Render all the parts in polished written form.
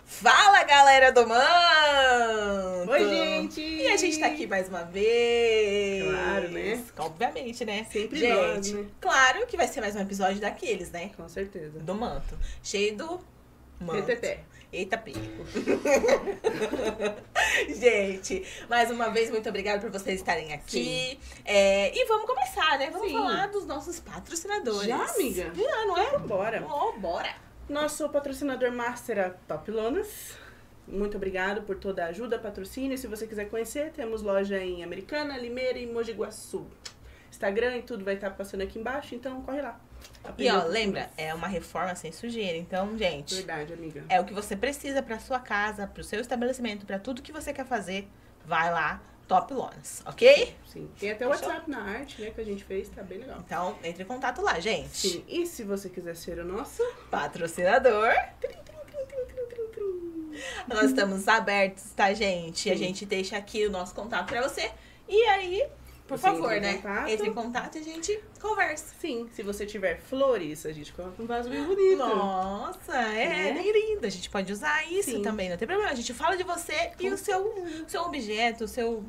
Fala, galera do Manto! Oi, gente! E a gente tá aqui mais uma vez. Claro, né? Obviamente, né? Sempre gente, nós, né? Claro que vai ser mais um episódio daqueles, né? Com certeza. Do Manto. Cheio do manto. Reteté. Eita, pico. Gente, mais uma vez, muito obrigada por vocês estarem aqui. E vamos começar, né? Vamos falar dos nossos patrocinadores. Já, amiga? Já, não é? Bora. Oh, bora. Nosso patrocinador master é Top Lonas. Muito obrigado por toda a ajuda, patrocínio. Se você quiser conhecer, temos loja em Americana, Limeira e Mogi Guaçu. Instagram e tudo vai estar passando aqui embaixo, então corre lá. E ó, lembra, é uma reforma sem sujeira. Então, gente, verdade, amiga. É o que você precisa pra sua casa, pro seu estabelecimento, pra tudo que você quer fazer. Vai lá, Top Lonas, ok? Sim. Tem até o WhatsApp na arte, né, que a gente fez, tá bem legal. Então, entre em contato lá, gente. Sim. E se você quiser ser o nosso patrocinador, trim. nós estamos abertos, tá, gente? Sim. A gente deixa aqui o nosso contato pra você. E aí, por Você favor, entra em né? contato. Entre em contato e a gente conversa. Sim, se você tiver flores, a gente coloca um vaso bem bonito. Nossa, Né? bem lindo. A gente pode usar isso Sim. também, não tem problema. A gente fala de você e o seu objeto, o seu...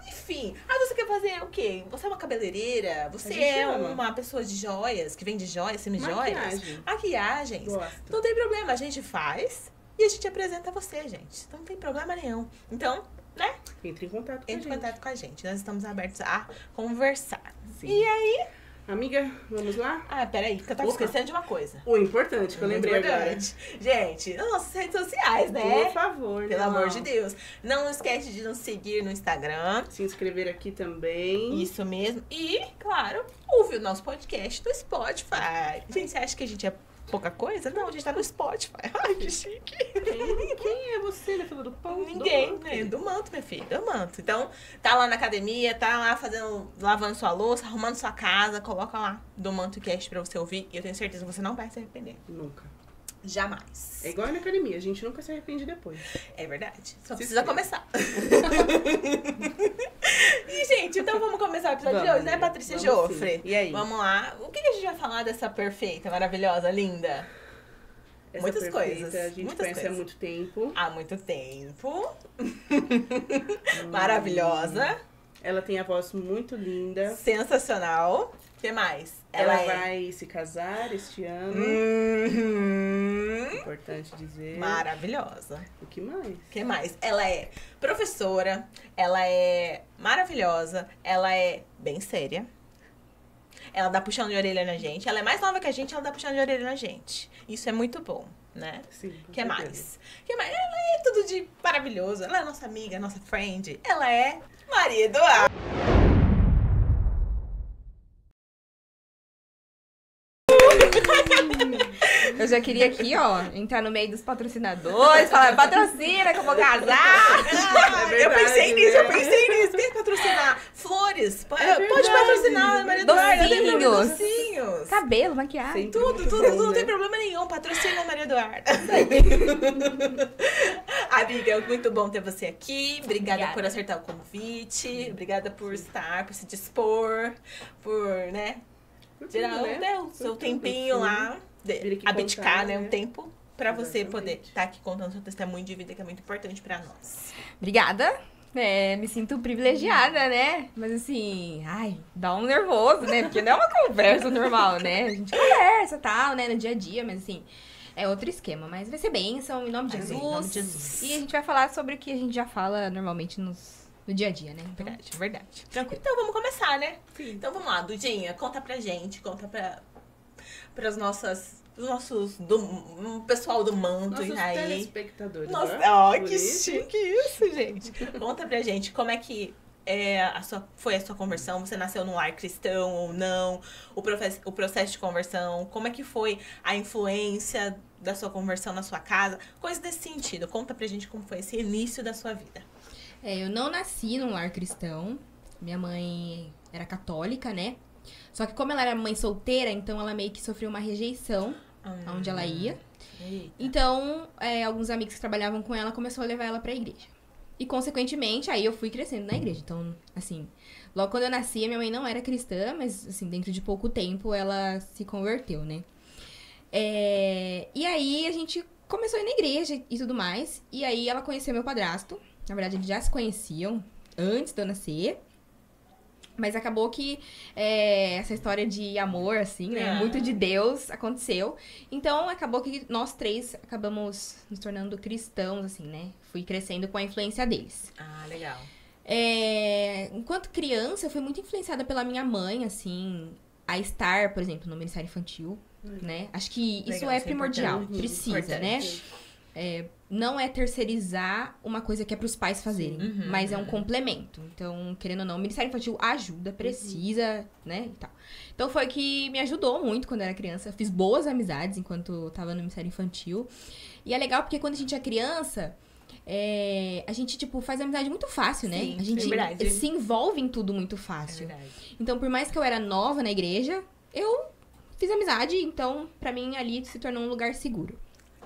Enfim, você quer fazer o quê? Você é uma cabeleireira? Você A gente é ama. uma pessoa de joias, que vende joias, semi-joias? Maquiagem. Maquiagens. Gosto. Não tem problema, a gente faz e a gente apresenta você, gente. Então não tem problema nenhum. Então, né? Entre em contato com a Entre em gente. contato com a gente. Nós estamos abertos a conversar. Sim. E aí... Amiga, vamos lá? Peraí, que eu tava Opa. esquecendo de uma coisa. O importante que eu Muito lembrei agora. importante. Gente, nas nossas redes sociais, né? Por favor, Pelo né? amor de Deus. Não esquece de nos seguir no Instagram. Se inscrever aqui também. Isso mesmo. E, claro, ouve o nosso podcast no Spotify. Gente, você acha que a gente é pouca coisa? Não, a gente tá no Spotify. Ai, que chique. Quem é você, né, fila do pão? Ninguém, Do né? Do manto, minha filha, do manto. Então, tá lá na academia, tá lá lavando sua louça, arrumando sua casa, coloca lá do Manto Cast pra você ouvir. E eu tenho certeza que você não vai se arrepender. Nunca. Jamais. É igual na academia, a gente nunca se arrepende depois. É verdade. Só Se precisa inscreva. começar. E, gente, então vamos começar o episódio de hoje, né, amiga? Patrícia Vamos Joffre? sim. E aí? Vamos lá. O que a gente vai falar dessa perfeita, maravilhosa, linda? Essa Muitas perfeita, coisas, A gente muitas conhece coisas. há muito tempo. Há muito tempo. Maravilhosa. Ela tem a voz muito linda. Sensacional. O que mais? Ela é... vai se casar este ano. Uhum. Importante dizer. Maravilhosa. O que mais? O que mais? Ela é professora, ela é maravilhosa, ela é bem séria. Ela dá puxão de orelha na gente. Ela é mais nova que a gente, ela dá puxão de orelha na gente. Isso é muito bom, né? Sim. O que mais? Que mais? Ela é tudo de maravilhoso. Ela é nossa amiga, nossa friend. Ela é Maria Eduarda. Eu já queria aqui, ó, entrar no meio dos patrocinadores, falar, patrocina que eu vou casar. É Eu pensei nisso, né? eu pensei nisso. Quer patrocinar flores? Pode verdade, patrocinar, Maria Eduarda. Tem problema, Docinhos. docinhos. Cabelo, maquiagem. Sempre Tudo, muito tudo, bom, tudo, não tem né? problema nenhum. Patrocina a Maria Eduarda. Amiga, é muito bom ter você aqui. Obrigada por acertar o convite. Obrigada por estar, por se dispor, por, né, Por tudo, tirar né? o seu Por tudo, tempinho sim. lá, Vir aqui abdicar, contar, né, né? um tempo pra você Exatamente. poder estar aqui contando seu testemunho de vida, que é muito importante pra nós. Obrigada. Me sinto privilegiada, né? Mas assim, dá um nervoso, né? Porque não é uma conversa normal, né? A gente conversa e tal, né? No dia a dia, mas assim, é outro esquema. Mas vai ser bênção, em nome de Amém, Jesus. em nome de Jesus. E a gente vai falar sobre o que a gente já fala normalmente no dia a dia, né? Então, Verdade, verdade. Tranquilo. Então vamos começar, né? Sim. Então vamos lá, Dudinha, conta pra gente, conta para os nossos pessoal do manto Nossos e aí. telespectadores. Nossa, ó, que por isso. chique isso, gente. Conta pra gente como é que foi a sua conversão, você nasceu num lar cristão ou não, o processo de conversão, como é que foi a influência da sua conversão na sua casa, coisas desse sentido. Conta pra gente como foi esse início da sua vida. eu não nasci num lar cristão. Minha mãe era católica, né? Só que como ela era mãe solteira, então ela meio que sofreu uma rejeição aonde ela ia. Eita. Então, alguns amigos que trabalhavam com ela começaram a levar ela pra igreja. E, consequentemente, aí eu fui crescendo na igreja. Então, assim, Logo quando eu nasci, a minha mãe não era cristã, mas, assim, dentro de pouco tempo ela se converteu, né? E aí a gente começou a ir na igreja e tudo mais. E aí ela conheceu meu padrasto. Na verdade, eles já se conheciam antes de eu nascer. Mas acabou que essa história de amor, assim, né? Muito de Deus aconteceu. Então, acabou que nós três acabamos nos tornando cristãos, assim, né? Fui crescendo com a influência deles. Ah, legal. Enquanto criança, eu fui muito influenciada pela minha mãe, assim, a estar, por exemplo, no Ministério Infantil, né? Acho que isso Legal, é isso é primordial, importante. precisa, Importante. né? Não é terceirizar uma coisa que é pros pais fazerem, mas é um complemento. Então, querendo ou não, o Ministério Infantil ajuda, precisa, né, e tal. Então, foi que me ajudou muito quando eu era criança. Fiz boas amizades enquanto eu tava no Ministério Infantil. E é legal porque quando a gente é criança, a gente, tipo, faz amizade muito fácil, né? Sim, A gente é verdade. se envolve em tudo muito É fácil. verdade. Então, por mais que eu era nova na igreja, eu fiz amizade. Então, pra mim, ali se tornou um lugar seguro.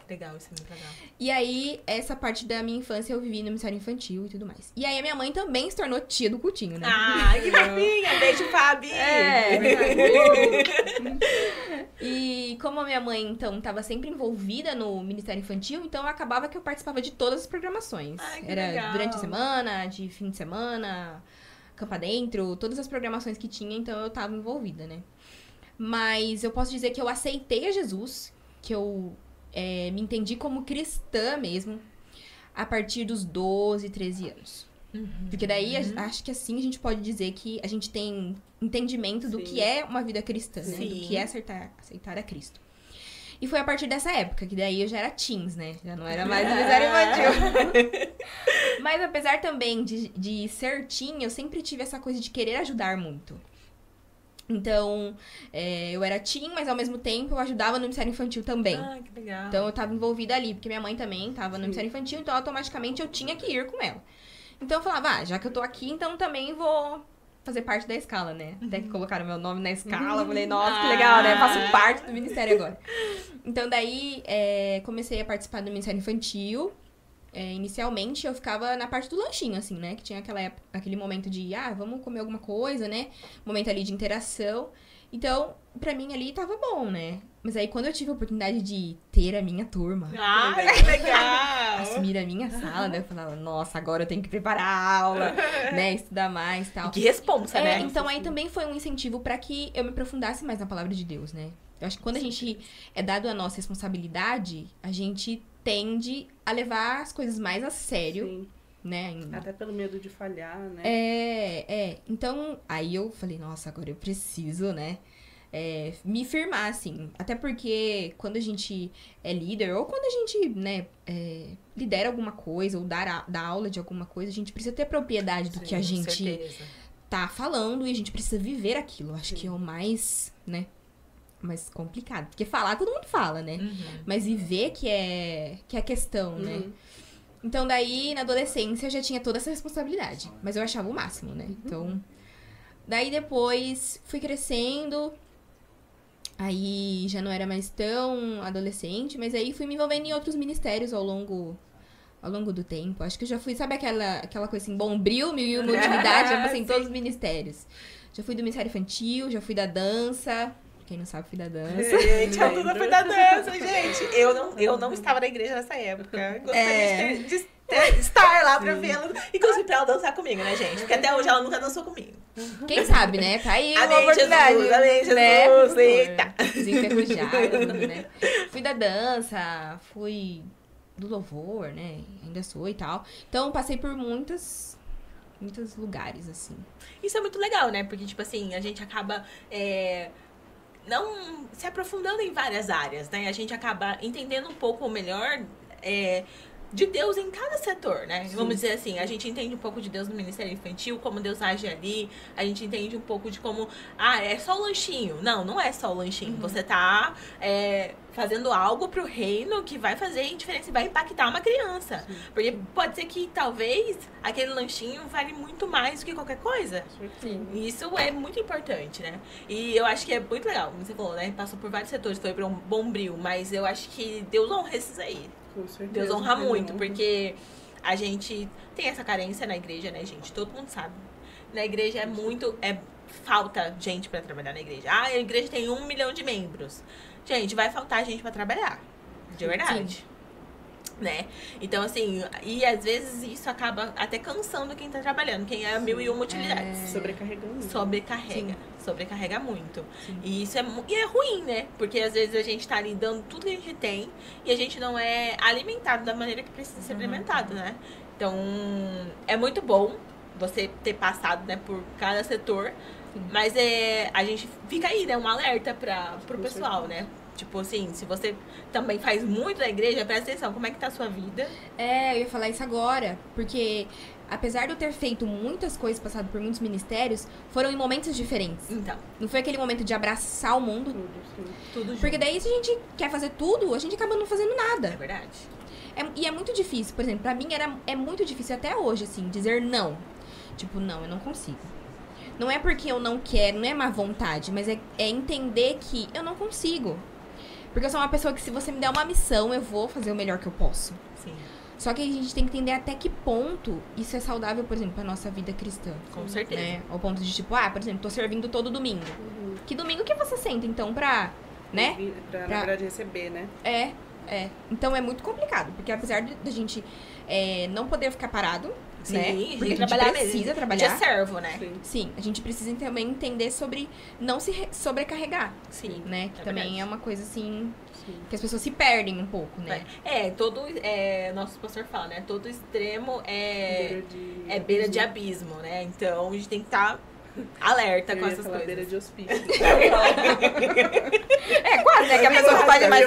Legal, isso é muito legal. E aí, essa parte da minha infância eu vivi no Ministério Infantil e tudo mais. E aí, a minha mãe também se tornou tia do Coutinho, né? Ah, que fofinha! Beijo, Fabi! É verdade. E como a minha mãe, então, tava sempre envolvida no Ministério Infantil, então acabava que eu participava de todas as programações. Ai, que Era legal. durante a semana, de fim de semana, campa dentro, todas as programações que tinha, então eu tava envolvida, né? Mas eu posso dizer que eu aceitei a Jesus, que eu me entendi como cristã mesmo, a partir dos 12, 13 anos. Porque daí, acho que assim a gente pode dizer que a gente tem entendimento do Sim. que é uma vida cristã, né? Sim. Do que é aceitar a Cristo. E foi a partir dessa época, que daí eu já era teens, né? Já não era mais Ministério Infantil. Mas apesar também de ser teen, eu sempre tive essa coisa de querer ajudar muito. Então, eu era teen, mas ao mesmo tempo eu ajudava no Ministério Infantil também. Ah, que legal. Então eu tava envolvida ali, porque minha mãe também tava no Ministério Infantil, então automaticamente eu tinha que ir com ela. Então eu falava, já que eu tô aqui, então também vou fazer parte da escala, né? Até que colocaram meu nome na escala, eu falei, nossa, que legal, né? Faço parte do Ministério agora. Então daí, comecei a participar do Ministério Infantil. Inicialmente eu ficava na parte do lanchinho, assim, né? Que tinha aquele momento de, vamos comer alguma coisa, né? Momento ali de interação. Então, pra mim ali tava bom, né? Mas aí quando eu tive a oportunidade de ter a minha turma, Ai, que legal! assumir a minha sala, né? Eu falava, nossa, agora eu tenho que preparar a aula, né? Estudar mais e tal. Que responsa, né? Então aí também foi um incentivo pra que eu me aprofundasse mais na palavra de Deus, né? Eu acho que quando a gente é dado a nossa responsabilidade, a gente tende a levar as coisas mais a sério, Sim. né? Até pelo medo de falhar, né? Então, aí eu falei, nossa, agora eu preciso, né? Me firmar, assim. Até porque quando a gente é líder, ou quando a gente, né, lidera alguma coisa, ou dá aula de alguma coisa, a gente precisa ter propriedade do que a Com gente certeza. tá falando e a gente precisa viver aquilo. Acho que é o mais, né, mais complicado. Porque falar, todo mundo fala, né? Mas viver que é a questão, né? Então, daí, na adolescência, eu já tinha toda essa responsabilidade. Mas eu achava o máximo, né? Então, daí depois, fui crescendo. Aí, já não era mais tão adolescente. Mas aí, fui me envolvendo em outros ministérios ao longo do tempo. Acho que eu já fui, sabe aquela coisa assim, Bombril, mil e uma utilidade? Já passei em todos os ministérios. Já fui do Ministério Infantil, já fui da dança. Quem não sabe, fui da dança. Gente, a Duda foi da dança, gente. Eu não estava na igreja nessa época. Gostaria de estar lá pra vê-la. Inclusive pra ela dançar comigo, né, gente? Porque até hoje ela nunca dançou comigo. Quem sabe, né? Tá aí uma Amém, oportunidade. Jesus, amém, Jesus. Né? Eita. Desenferrujada, né? Fui da dança, fui do louvor, né? Ainda sou e tal. Então, passei por muitos lugares, assim. Isso é muito legal, né? Porque, tipo assim, a gente acaba não se aprofundando em várias áreas, né? A gente acaba entendendo um pouco melhor de Deus em cada setor, né? Sim. Vamos dizer assim, a gente entende um pouco de Deus no Ministério Infantil, como Deus age ali, a gente entende um pouco de como, é só o lanchinho. Não é só o lanchinho. Você tá fazendo algo pro reino que vai fazer diferença e vai impactar uma criança. Sim. Porque pode ser que, talvez, aquele lanchinho vale muito mais do que qualquer coisa. Sim. E isso é muito importante, né? E eu acho que é muito legal, como você falou, né? Passou por vários setores, foi pra um Bombril, mas eu acho que Deus honra esses aí. Com certeza. Deus honra Deus muito, honra. porque a gente tem essa carência na igreja, né, gente? Todo mundo sabe. na igreja é muito... falta gente pra trabalhar na igreja. Ah, a igreja tem 1 milhão de membros. Gente, vai faltar gente pra trabalhar. De verdade. Sim. Né? Então, assim, e às vezes isso acaba até cansando quem tá trabalhando, quem é 1001 utilidades. Sobrecarregando. Sobrecarrega muito. E isso é ruim, né? Porque às vezes a gente tá ali dando tudo que a gente tem e a gente não é alimentado da maneira que precisa ser alimentado, né? Então, é muito bom você ter passado, né, por cada setor, mas a gente fica aí, né, um alerta pro pessoal, né? Tipo assim, se você também faz muito na igreja, presta atenção, como é que tá a sua vida? Eu ia falar isso agora, porque apesar de eu ter feito muitas coisas, passado por muitos ministérios, foram em momentos diferentes. Então. Não foi aquele momento de abraçar o mundo. Tudo junto. Porque daí, se a gente quer fazer tudo, a gente acaba não fazendo nada. É verdade. E é muito difícil, por exemplo, pra mim é muito difícil até hoje, assim, dizer não. Tipo, não, eu não consigo. Não é porque eu não quero, não é má vontade, mas é entender que eu não consigo. Porque eu sou uma pessoa que se você me der uma missão, eu vou fazer o melhor que eu posso. Sim. Só que a gente tem que entender até que ponto isso é saudável, por exemplo, pra nossa vida cristã. Com certeza. Né? Ao ponto de, tipo, por exemplo, tô servindo todo domingo. Que domingo que você senta, então, né? Na verdade, receber, né? Então é muito complicado, porque apesar da gente não poder ficar parado, Sim, né? Porque a gente trabalhar precisa mesmo. trabalhar. De servo, né? Sim, a gente precisa também entender sobre não se sobrecarregar. Sim. Né? Que também verdade. é uma coisa assim que as pessoas se perdem um pouco, né? Nosso pastor fala, né? Todo extremo é Beira beira de abismo, né? Então a gente tem que estar alerta com essas coisas. Beira de hospício. Quase, né? Que a pessoa não faz mais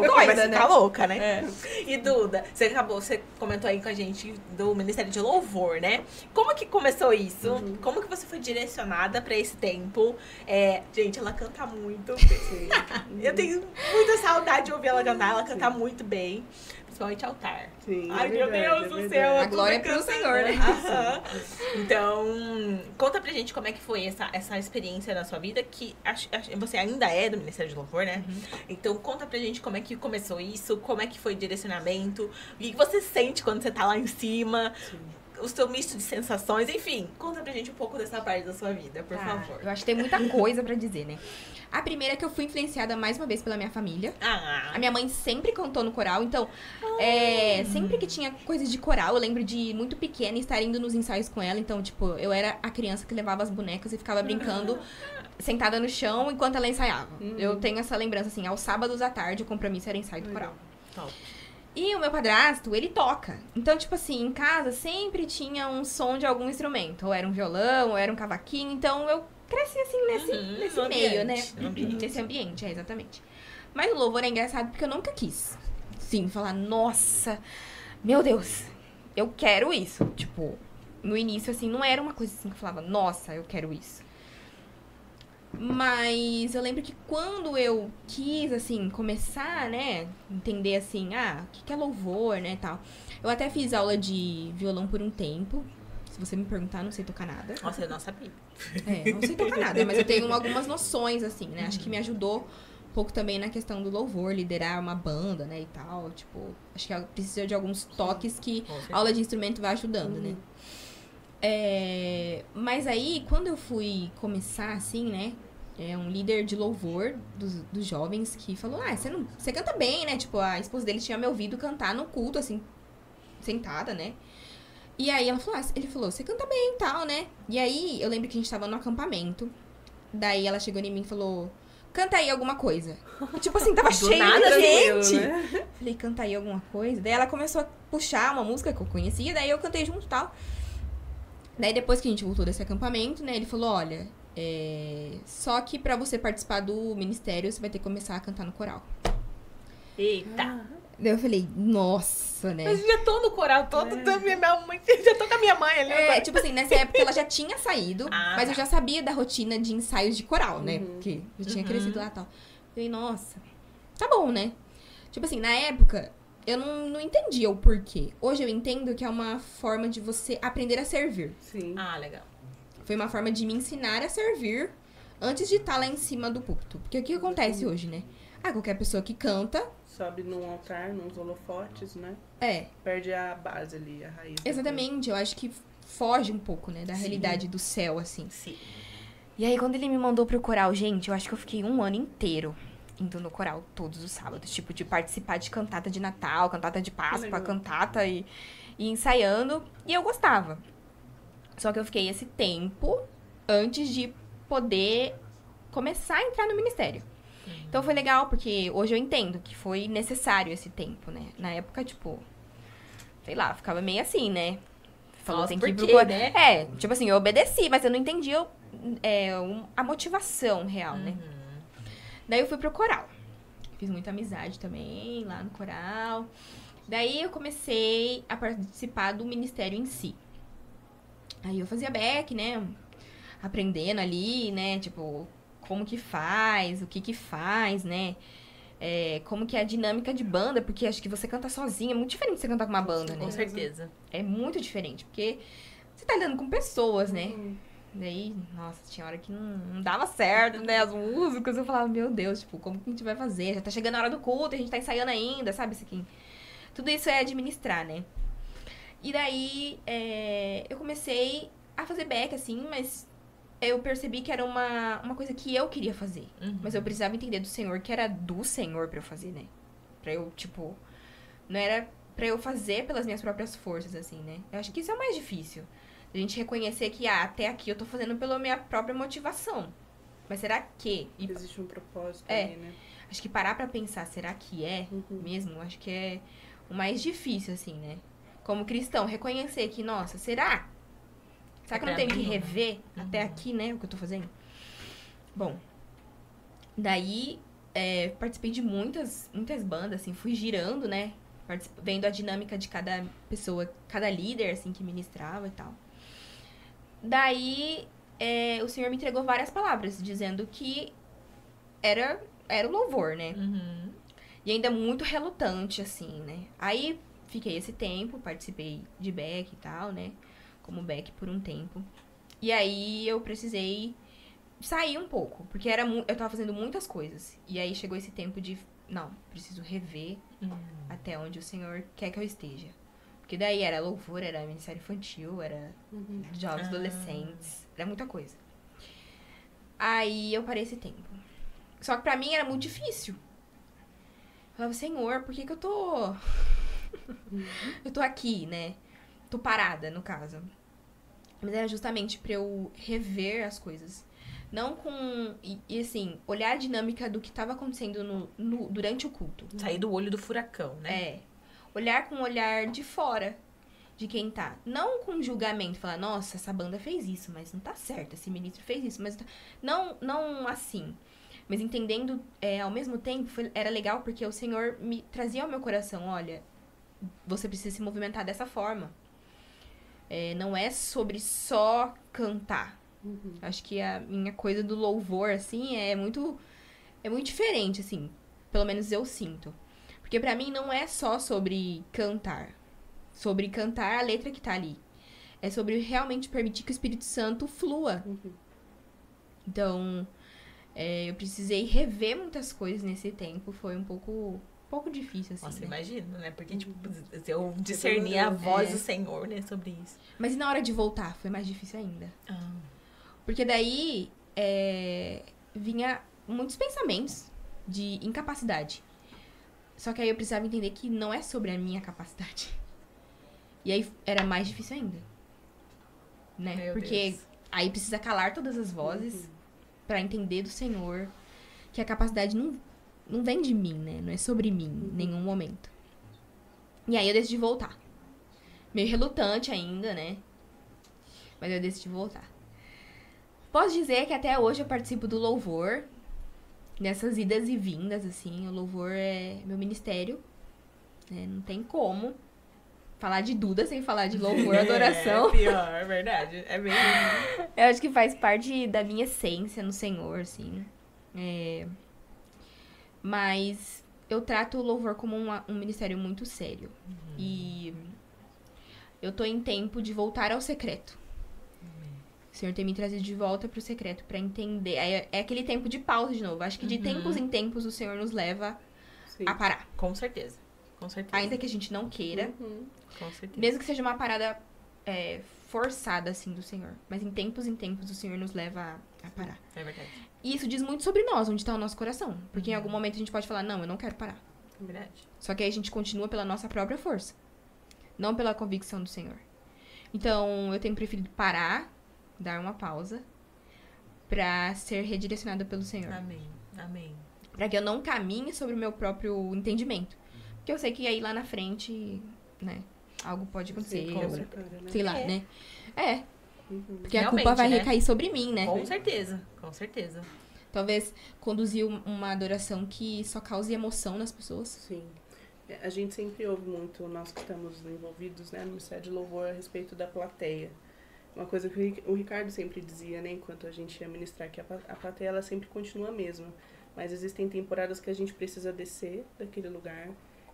Coisa, né? Tá louca, né? E Duda, você comentou aí com a gente do Ministério de Louvor, né? Como que começou isso? Como que você foi direcionada pra esse tempo? Gente, ela canta muito bem. Eu tenho muita saudade de ouvir ela cantar. Ela canta muito bem. Principalmente altar. Sim, Ai, meu Deus do céu. A glória é pro Senhor, né? Então, conta pra gente como é que foi essa experiência na sua vida, que você ainda é do Ministério de Louvor, né? Então, conta pra gente como é que começou isso, como é que foi o direcionamento, o que você sente quando você tá lá em cima, o seu misto de sensações, enfim. Conta pra gente um pouco dessa parte da sua vida, por favor. Eu acho que tem muita coisa pra dizer, né? A primeira é que eu fui influenciada mais uma vez pela minha família. A minha mãe sempre cantou no coral, então sempre que tinha coisas de coral, eu lembro de muito pequena estar indo nos ensaios com ela. Então, tipo, eu era a criança que levava as bonecas e ficava brincando sentada no chão enquanto ela ensaiava. Eu tenho essa lembrança, assim, aos sábados à tarde o compromisso era ensaio do coral. Top. E o meu padrasto, ele toca. Então, tipo assim, em casa sempre tinha um som de algum instrumento. Ou era um violão, ou era um cavaquinho. Então, eu cresci assim nesse meio, né? Nesse ambiente, exatamente. Mas o louvor é engraçado porque eu nunca quis, sim, falar, nossa, meu Deus, eu quero isso. Tipo, no início, assim, não era uma coisa assim que eu falava, nossa, eu quero isso. Mas eu lembro que quando eu quis, assim, começar, né, entender, assim, o que é louvor, né, tal. Eu até fiz aula de violão por um tempo. Se você me perguntar, não sei tocar nada. Nossa, eu não sabia. Não sei tocar nada, mas eu tenho algumas noções, assim, né? Acho que me ajudou um pouco também na questão do louvor, liderar uma banda, né, e tal. Tipo, acho que precisa de alguns toques que a aula de instrumento vai ajudando, né? Mas aí, quando eu fui começar, assim, né? Um líder de louvor dos jovens que falou, você canta bem, né? Tipo, a esposa dele tinha me ouvido cantar no culto, assim, sentada, né? E aí ele falou, você canta bem e tal, né? E aí, eu lembro que a gente tava no acampamento. Daí ela chegou em mim e falou, canta aí alguma coisa. E, tipo assim, tava cheio de gente. Né? Falei, canta aí alguma coisa. Daí ela começou a puxar uma música que eu conhecia, daí eu cantei junto e tal. Daí depois que a gente voltou desse acampamento, né, ele falou, olha, só que pra você participar do ministério, você vai ter que começar a cantar no coral. Eita! Daí eu falei, nossa, né? Mas já tô no coral todo, minha mãe, já tô com a minha mãe ali. Tipo assim, nessa época ela já tinha saído, mas eu já sabia da rotina de ensaios de coral, né? Porque eu tinha crescido lá e tal. Falei, nossa, tá bom, né? Tipo assim, na época, eu não entendia o porquê. Hoje eu entendo que é uma forma de você aprender a servir. Sim. Legal. Foi uma forma de me ensinar a servir antes de estar lá em cima do púlpito. Porque o que acontece hoje, né? Qualquer pessoa que canta... Sobe num altar, nos holofotes, né? É. Perde a base ali, a raiz. Exatamente. Eu acho que foge um pouco, né, da Sim. realidade do céu, assim. Sim. E aí, quando ele me mandou pro coral, gente, eu acho que eu fiquei um ano inteiro indo no coral todos os sábados. Tipo, de participar de cantata de Natal, cantata de Páscoa, legal. cantata e ensaiando. E eu gostava. Só que eu fiquei esse tempo antes de poder começar a entrar no ministério. Então foi legal, porque hoje eu entendo que foi necessário esse tempo, né? Na época, tipo, sei lá, ficava meio assim, né? Falou, Nossa, tem que ir por pro quê, coral. né? É, tipo assim, eu obedeci, mas eu não entendia a motivação real, né? Daí eu fui pro coral. Fiz muita amizade também lá no coral. Daí eu comecei a participar do ministério em si. Aí eu fazia back, né? Aprendendo ali, né? Tipo, como que faz, o que que faz, né? Como que é a dinâmica de banda, porque acho que você canta sozinha, é muito diferente de você cantar com uma banda, né? Com certeza. É muito diferente, porque você tá lidando com pessoas, né? Uhum. Daí, nossa, tinha hora que não dava certo, né? As músicas, eu falava, meu Deus, tipo, como que a gente vai fazer? Já tá chegando a hora do culto, a gente tá ensaiando ainda, sabe? Isso aqui. Tudo isso é administrar, né? E daí, eu comecei a fazer back, assim, mas eu percebi que era uma coisa que eu queria fazer. Mas eu precisava entender do Senhor, que era do Senhor pra eu fazer, né? Pra eu, tipo, não era pra eu fazer pelas minhas próprias forças, assim, né? Eu acho que isso é o mais difícil. A gente reconhecer que, até aqui eu tô fazendo pela minha própria motivação. Mas será que? E Existe um propósito É. aí, né? acho que parar pra pensar, será que é mesmo? Acho que é o mais difícil, assim, né? Como cristão, reconhecer que, nossa, será? Será que eu não pra tenho que mim, né? rever até aqui, né, o que eu tô fazendo? Bom, daí participei de muitas bandas, assim, fui girando, né? Vendo a dinâmica de cada pessoa, cada líder, assim, que ministrava e tal. Daí, o Senhor me entregou várias palavras, dizendo que era o louvor, né? E ainda muito relutante, assim, né? Aí, fiquei esse tempo, participei de back e tal, né? Como back por um tempo. E aí, eu precisei sair um pouco, porque eu tava fazendo muitas coisas. E aí, chegou esse tempo de, não, preciso rever até onde o Senhor quer que eu esteja. Porque daí era louvor, era ministério infantil, era jovens adolescentes, era muita coisa. Aí eu parei esse tempo. Só que pra mim era muito difícil. Eu falava, Senhor, por que que eu tô... eu tô aqui, né? Tô parada, no caso. Mas era justamente pra eu rever as coisas. Não com... E assim, olhar a dinâmica do que tava acontecendo durante o culto. Sair do olho do furacão, né? Olhar com o olhar de fora de quem tá. Não com julgamento, falar, nossa, essa banda fez isso, mas não tá certo, esse ministro fez isso, mas não assim. Mas entendendo, ao mesmo tempo, era legal porque o Senhor me trazia ao meu coração, olha, você precisa se movimentar dessa forma. Não é sobre só cantar. Acho que a minha coisa do louvor, assim, é muito diferente, assim. Pelo menos eu sinto. Porque pra mim não é só sobre cantar. Sobre cantar a letra que tá ali. É sobre realmente permitir que o Espírito Santo flua. Então, eu precisei rever muitas coisas nesse tempo. Foi um pouco difícil, assim. Nossa, né? imagina, né? Porque, tipo, eu discerni a voz do Senhor, né? Sobre isso. Mas e na hora de voltar? Foi mais difícil ainda. Porque daí, vinha muitos pensamentos de incapacidade. Só que aí eu precisava entender que não é sobre a minha capacidade. E aí era mais difícil ainda. Né? Meu Porque Deus. aí precisa calar todas as vozes pra entender do Senhor que a capacidade não vem de mim, né? Não é sobre mim em nenhum momento. E aí eu decidi voltar. Meio relutante ainda, né? Mas eu decidi voltar. Posso dizer que até hoje eu participo do louvor. Nessas idas e vindas, assim. O louvor é meu ministério. Né? Não tem como falar de Duda sem falar de louvor, adoração. É pior, é verdade. É mesmo. Eu acho que faz parte da minha essência no Senhor, assim. Mas eu trato o louvor como um ministério muito sério. E eu tô em tempo de voltar ao secreto. O Senhor tem me trazido de volta pro secreto pra entender. É aquele tempo de pausa de novo. Acho que de tempos em tempos o Senhor nos leva Sim. a parar. Com certeza. Com certeza. Ainda que a gente não queira. Com certeza. Mesmo que seja uma parada forçada, assim, do Senhor. Mas em tempos o Senhor nos leva a parar. É verdade. E isso diz muito sobre nós, onde tá o nosso coração. Porque em algum momento a gente pode falar, não, eu não quero parar. É verdade. Só que aí a gente continua pela nossa própria força. Não pela convicção do Senhor. Então, eu tenho preferido parar, dar uma pausa, pra ser redirecionada pelo Senhor. Amém. Amém. Pra que eu não caminhe sobre o meu próprio entendimento. Porque eu sei que aí lá na frente, né, algo pode acontecer. Sim, com Sei lá, É. né? É, Uhum. porque a Realmente, culpa vai né? recair sobre mim, né? Com certeza. Com certeza. Talvez conduzir uma adoração que só cause emoção nas pessoas. Sim. A gente sempre ouve muito, nós que estamos envolvidos, né, no Ministério de Louvor, a respeito da plateia. Uma coisa que o Ricardo sempre dizia, né, enquanto a gente ia ministrar, que a plateia ela sempre continua a mesma. Mas existem temporadas que a gente precisa descer daquele lugar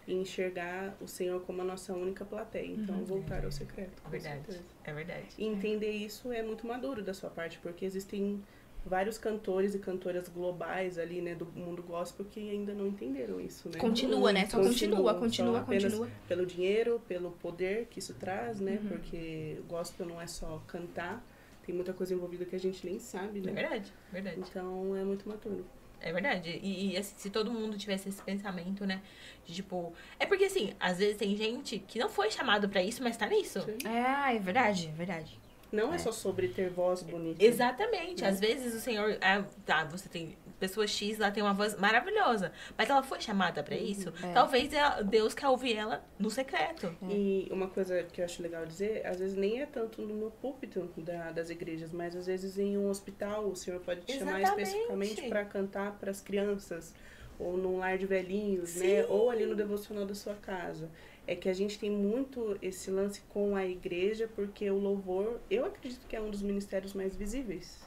e enxergar o Senhor como a nossa única plateia. Então, voltar ao secreto, com Verdade. certeza. É verdade. E entender isso é muito maduro da sua parte, porque existem vários cantores e cantoras globais ali, né, do mundo gospel que ainda não entenderam isso, né? Continua, né? Só continua. Só apenas pelo dinheiro, pelo poder que isso traz, né? Porque o gospel não é só cantar, tem muita coisa envolvida que a gente nem sabe, É né? verdade. Verdade. Então, é muito maturo. É verdade. E assim, se todo mundo tivesse esse pensamento, né? De tipo. É porque assim, às vezes tem gente que não foi chamado pra isso, mas tá nisso. Sim. É verdade, é verdade. Não é só sobre ter voz bonita. Exatamente. Às vezes o Senhor. Tá, você tem. Pessoa X, ela tem uma voz maravilhosa. Mas ela foi chamada pra isso. Talvez Deus quer ouvir ela no secreto. E uma coisa que eu acho legal dizer, às vezes nem é tanto no púlpito das igrejas, mas às vezes em um hospital o Senhor pode te chamar Exatamente. especificamente para cantar para as crianças, ou num lar de velhinhos, Sim. né? Ou ali no devocional da sua casa. É que a gente tem muito esse lance com a igreja, porque o louvor, eu acredito que é um dos ministérios mais visíveis,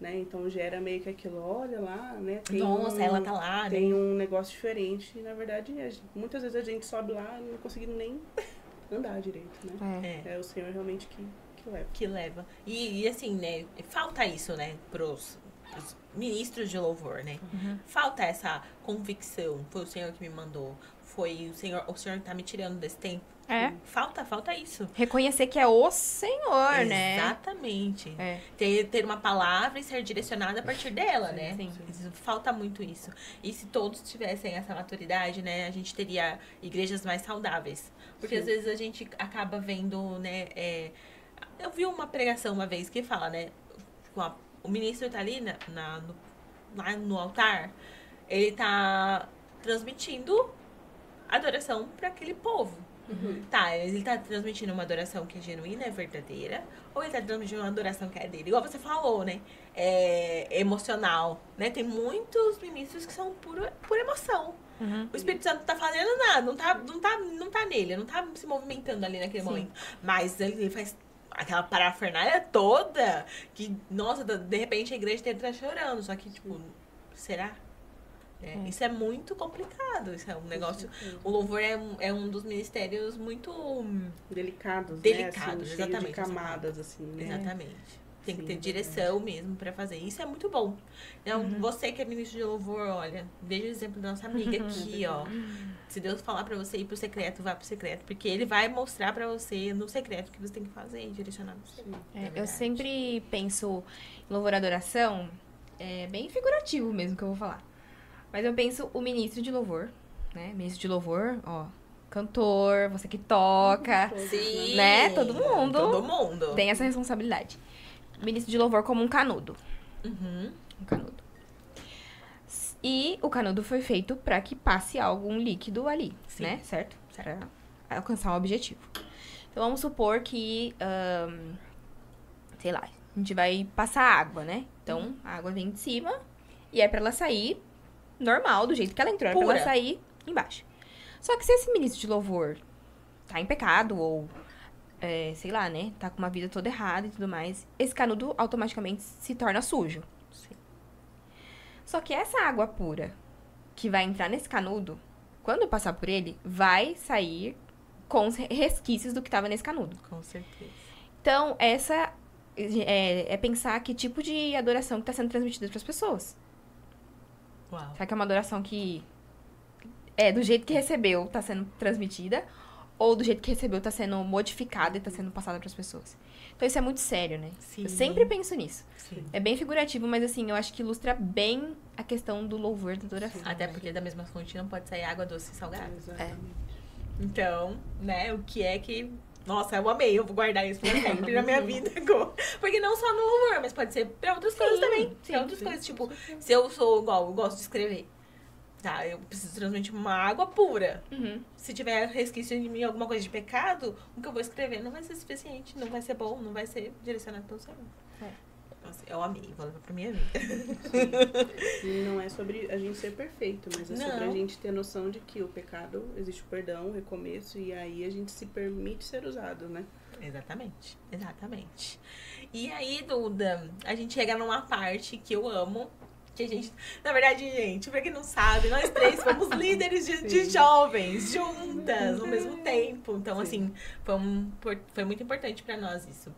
né? Então gera meio que aquilo, olha lá, né? Tem Nossa, ela tá lá, tem né? um negócio diferente. E, na verdade, muitas vezes a gente sobe lá não conseguindo nem andar direito, né? É. É o Senhor realmente que leva. Que leva. E assim, né? Falta isso, né? Pros ministros de louvor, né? Falta essa convicção. Foi o Senhor que me mandou. Foi o Senhor que tá me tirando desse tempo. É. Falta isso. Reconhecer que é o Senhor, né? Exatamente. É. Ter uma palavra e ser direcionada a partir dela, né? sim. Falta muito isso. E se todos tivessem essa maturidade, né? A gente teria igrejas mais saudáveis. Porque às vezes a gente acaba vendo, né? Eu vi uma pregação uma vez que fala, né? O ministro tá ali lá no altar, ele tá transmitindo adoração para aquele povo. Tá, ele tá transmitindo uma adoração que é genuína, é verdadeira, ou ele tá transmitindo uma adoração que é dele? Igual você falou, né? É emocional, né? Tem muitos ministros que são por emoção. O Espírito Santo não tá fazendo nada, não tá nele, não tá se movimentando ali naquele momento. Mas ele faz aquela parafernália toda que, nossa, de repente a igreja inteira tá chorando. Só que, tipo, será? Isso é muito complicado. Isso é um negócio. O louvor é um dos ministérios muito Delicados, delicados, né? Assim, cheio exatamente. de camadas, assim, né? Exatamente. Tem que Sim, ter verdade. direção mesmo pra fazer. Isso é muito bom. Então, você que é ministro de louvor, olha, veja o exemplo da nossa amiga aqui, ó. Se Deus falar pra você ir pro secreto, vá pro secreto. Porque Ele vai mostrar pra você no secreto o que você tem que fazer e direcionar você. Eu sempre penso em louvor e adoração, é bem figurativo mesmo que eu vou falar. Mas eu penso o ministro de louvor, né? Ministro de louvor, ó, cantor, você que toca, Sim. né? Todo mundo Todo mundo. tem essa responsabilidade. Ministro de louvor como um canudo. Uhum. Um canudo. E o canudo foi feito pra que passe algum líquido ali, Sim. né? Certo? Pra alcançar um objetivo. Então vamos supor que, sei lá, a gente vai passar água, né? Então a água vem de cima e é pra ela sair normal, do jeito que ela entrou. É pra Pura. ela sair embaixo. Só que se esse ministro de louvor tá em pecado ou, sei lá, né? Tá com uma vida toda errada e tudo mais, esse canudo automaticamente se torna sujo. Sim. Só que essa água pura que vai entrar nesse canudo, quando passar por ele, vai sair com os resquícios do que tava nesse canudo. Com certeza. Então, essa é pensar que tipo de adoração que tá sendo transmitida para as pessoas. Uau. Será que é uma adoração que do jeito que recebeu, tá sendo transmitida? ou do jeito que recebeu tá sendo modificada e tá sendo passada pras pessoas. Então isso é muito sério, né? Sim. Eu sempre penso nisso. Sim. É bem figurativo, mas assim, eu acho que ilustra bem a questão do louvor da adoração. Até porque da mesma fonte não pode sair água doce e salgada. Exatamente. Então, né, o que é que... Nossa, eu amei, eu vou guardar isso pra sempre na minha vida. Porque não só no louvor, mas pode ser pra outras coisas também. Pra outras coisas, tipo, se eu sou igual, eu gosto de escrever. Tá, eu preciso transmitir uma água pura. Uhum. Se tiver resquício de mim, alguma coisa de pecado, o que eu vou escrever não vai ser suficiente, não vai ser bom, não vai ser direcionado pelo Senhor. Nossa, eu amei, vou levar pra minha vida. E não é sobre a gente ser perfeito, mas é sobre a gente ter noção de que o pecado, existe o perdão, o recomeço, e aí a gente se permite ser usado, né? Exatamente, exatamente. E aí, Duda, a gente chega numa parte que eu amo, que a gente... Na verdade, gente, pra quem não sabe, nós três fomos líderes de jovens, juntas, ao mesmo tempo. Então, assim, foi muito importante pra nós isso.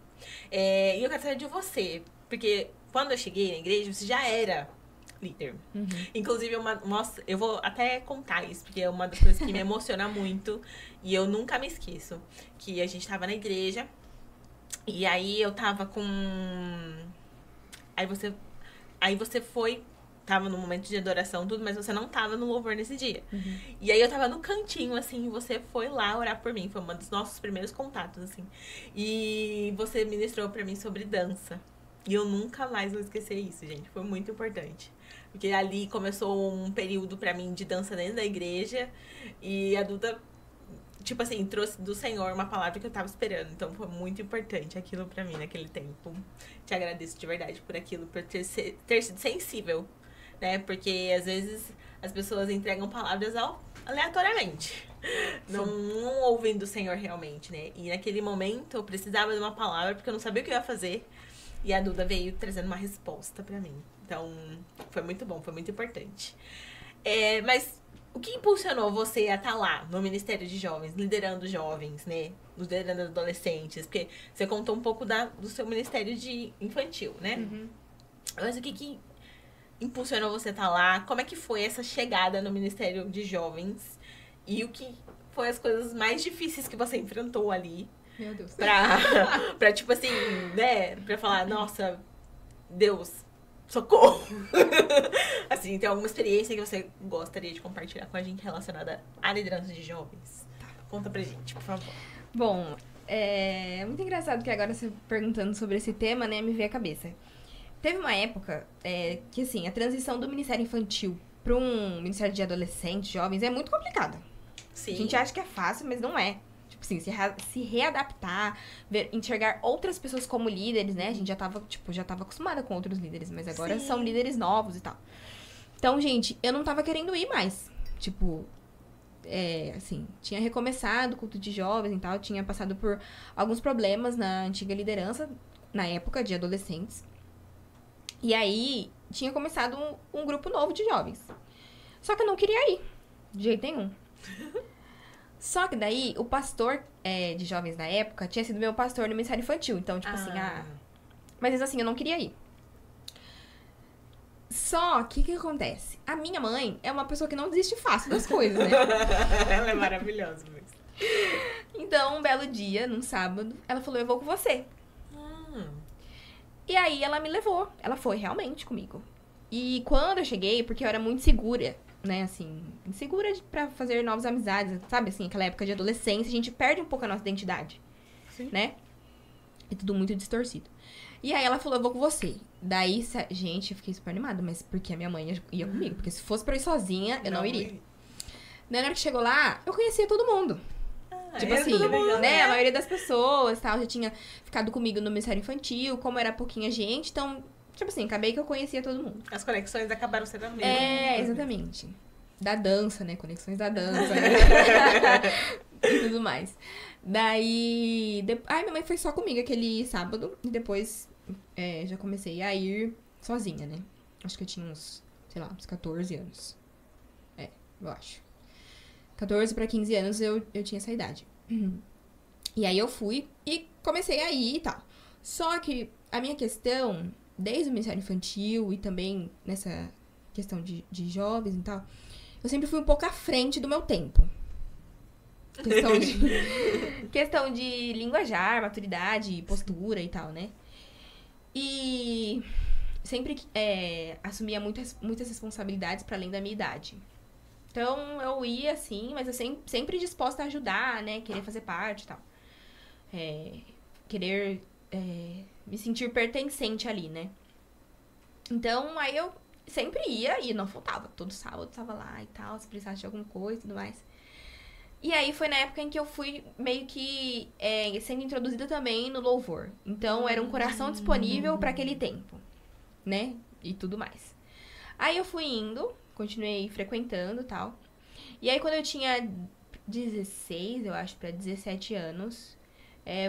E eu quero saber de você, porque quando eu cheguei na igreja, você já era líder. Uhum. Inclusive, nossa, eu vou até contar isso, porque é uma das coisas que me emociona muito e eu nunca me esqueço. Que a gente tava na igreja e aí eu tava com... Aí você foi... Tava no momento de adoração, tudo, mas você não tava no louvor nesse dia. Uhum. E aí eu tava no cantinho, assim, e você foi lá orar por mim. Foi um dos nossos primeiros contatos, assim. E você ministrou pra mim sobre dança. E eu nunca mais vou esquecer isso, gente. Foi muito importante. Porque ali começou um período pra mim de dança dentro da igreja. E a Duda, tipo assim, trouxe do Senhor uma palavra que eu tava esperando. Então foi muito importante aquilo pra mim naquele tempo. Te agradeço de verdade por aquilo, por ter sido sensível. Né? Porque às vezes as pessoas entregam palavras aleatoriamente. Não ouvem do Senhor realmente, né? E naquele momento eu precisava de uma palavra porque eu não sabia o que eu ia fazer. E a Duda veio trazendo uma resposta pra mim. Então, foi muito bom, foi muito importante. Mas o que impulsionou você a estar lá no Ministério de Jovens, liderando jovens, né? Liderando adolescentes? Porque você contou um pouco do seu ministério de infantil, né? Uhum. Mas o que impulsionou você a estar lá? Como é que foi essa chegada no Ministério de Jovens? E o que foi as coisas mais difíceis que você enfrentou ali? Meu Deus. Pra tipo assim, né? Pra falar, nossa, Deus, socorro! Assim, tem alguma experiência que você gostaria de compartilhar com a gente relacionada à liderança de jovens? Conta pra gente, por favor. Bom, é muito engraçado que agora você perguntando sobre esse tema, né, me veio à cabeça. Teve uma época que, assim, a transição do Ministério Infantil para um Ministério de Adolescentes, Jovens, é muito complicada. Sim. A gente acha que é fácil, mas não é. Tipo assim, se readaptar, enxergar outras pessoas como líderes, né? A gente já tava acostumada com outros líderes, mas agora Sim. são líderes novos e tal. Então, gente, eu não tava querendo ir mais. Tipo, assim, tinha recomeçado o culto de jovens e tal, tinha passado por alguns problemas na antiga liderança, na época de adolescentes. E aí, tinha começado um grupo novo de jovens. Só que eu não queria ir, de jeito nenhum. Só que daí, o pastor de jovens na época tinha sido meu pastor no Ministério Infantil. Então, tipo assim, mas assim, eu não queria ir. Só que o que acontece? A minha mãe é uma pessoa que não desiste fácil das coisas, né? Ela é maravilhosa, mas... Então, um belo dia, num sábado, ela falou, eu vou com você. E aí, ela me levou. Ela foi realmente comigo. E quando eu cheguei, porque eu era muito segura, né, assim, insegura pra fazer novas amizades, sabe, assim, aquela época de adolescência, a gente perde um pouco a nossa identidade, Sim. né? É tudo muito distorcido. E aí ela falou, eu vou com você. Daí, gente, eu fiquei super animada, mas porque a minha mãe ia comigo, porque se fosse pra eu ir sozinha, eu não iria. Na hora que chegou lá, eu conhecia todo mundo. Tipo assim, né, a maioria das pessoas, tal, já tinha ficado comigo no Ministério Infantil, como era pouquinha gente, então... Tipo assim, acabei que eu conhecia todo mundo. As conexões acabaram sendo a mesma. Exatamente. Da dança, né? Conexões da dança. E tudo mais. Daí... minha mãe foi só comigo aquele sábado. E depois já comecei a ir sozinha, né? Acho que eu tinha uns 14 anos. Eu acho. 14 pra 15 anos eu tinha essa idade. E aí eu fui e comecei a ir e tal. Só que a minha questão... Desde o Ministério Infantil e também nessa questão de jovens e tal, eu sempre fui um pouco à frente do meu tempo. Questão de linguajar, maturidade, postura e tal, né? E sempre assumia muitas responsabilidades para além da minha idade. Então, eu ia, assim, mas eu sempre disposta a ajudar, né? Querer fazer parte e tal. Querer me sentir pertencente ali, né? Então, aí eu sempre ia e não faltava. Todo sábado tava lá e tal, se precisasse de alguma coisa e tudo mais. E aí foi na época em que eu fui meio que sendo introduzida também no louvor. Então, era um coração disponível para aquele tempo, né? E tudo mais. Aí eu fui indo, continuei frequentando e tal. E aí, quando eu tinha 16, eu acho, pra 17 anos,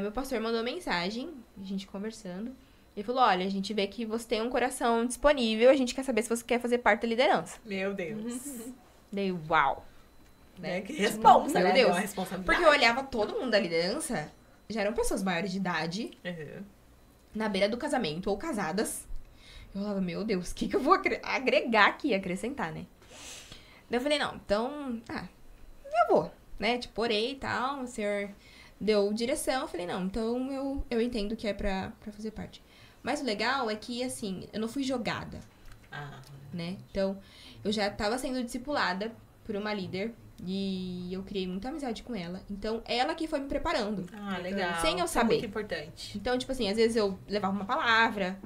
meu pastor mandou mensagem, a gente conversando. Ele falou, olha, a gente vê que você tem um coração disponível, a gente quer saber se você quer fazer parte da liderança. Meu Deus. Daí, uau. Né? Que responsa, meu né? Deus. Uma responsabilidade. Porque eu olhava todo mundo da liderança, já eram pessoas maiores de idade, na beira do casamento ou casadas. Eu falava, meu Deus, o que eu vou agregar aqui, acrescentar, né? Daí eu falei, não, então, eu vou, né? Tipo, orei e tal, o senhor deu direção. Eu falei, não, então eu entendo que é pra fazer parte. Mas o legal é que, assim, eu não fui jogada, né? Então, eu já tava sendo discipulada por uma líder e eu criei muita amizade com ela. Então, ela que foi me preparando. Legal. Sem eu Isso é saber. muito importante. Então, tipo assim, às vezes eu levava uma palavra,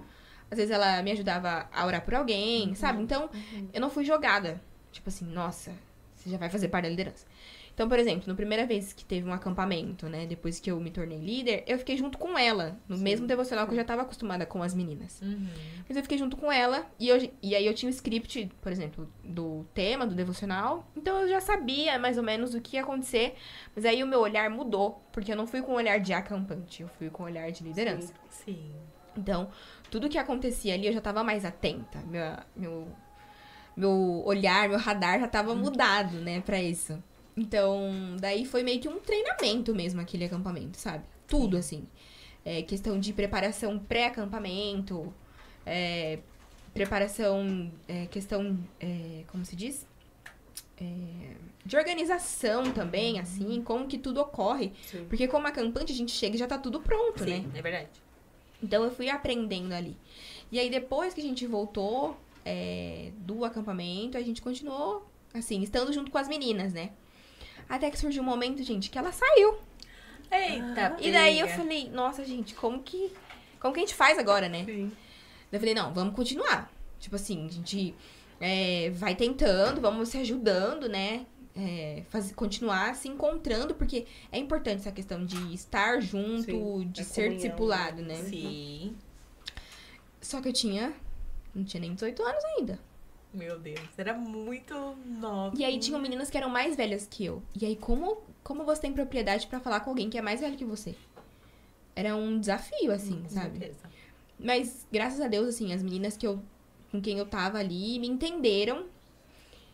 às vezes ela me ajudava a orar por alguém, sabe? Então, eu não fui jogada. Tipo assim, nossa, você já vai fazer parte da liderança. Então, por exemplo, na primeira vez que teve um acampamento, né? Depois que eu me tornei líder, eu fiquei junto com ela. No mesmo devocional que eu já tava acostumada com as meninas. Mas eu fiquei junto com ela. E aí eu tinha o script, por exemplo, do tema, do devocional. Então eu já sabia mais ou menos o que ia acontecer. Mas aí o meu olhar mudou. Porque eu não fui com o olhar de acampante. Eu fui com o olhar de liderança. Sim. Então, tudo que acontecia ali, eu já tava mais atenta. Meu olhar, meu radar já tava mudado, né, pra isso. Então, daí foi meio que um treinamento mesmo, aquele acampamento, sabe? Tudo, assim. Questão de preparação pré-acampamento, preparação, questão, como se diz? De organização também, assim, como que tudo ocorre. Sim. Porque como acampante, a gente chega e já tá tudo pronto, né? Sim, é verdade. Então, eu fui aprendendo ali. E aí, depois que a gente voltou do acampamento, a gente continuou, assim, estando junto com as meninas, né? Até que surgiu um momento, gente, que ela saiu. Eita, E daí eu falei, nossa, gente, como que a gente faz agora, né? Sim. Daí eu falei, não, vamos continuar. Tipo assim, a gente vai tentando, vamos se ajudando, né? Continuar se encontrando, porque é importante essa questão de estar junto, Sim, de a ser comunhão, discipulado, né? Sim. Só que eu não tinha nem 18 anos ainda. Meu Deus, era muito nova. E aí tinham meninas que eram mais velhas que eu. E aí, como você tem propriedade pra falar com alguém que é mais velho que você? Era um desafio, assim, Com sabe? certeza. Mas, graças a Deus, assim, as meninas com quem eu tava ali me entenderam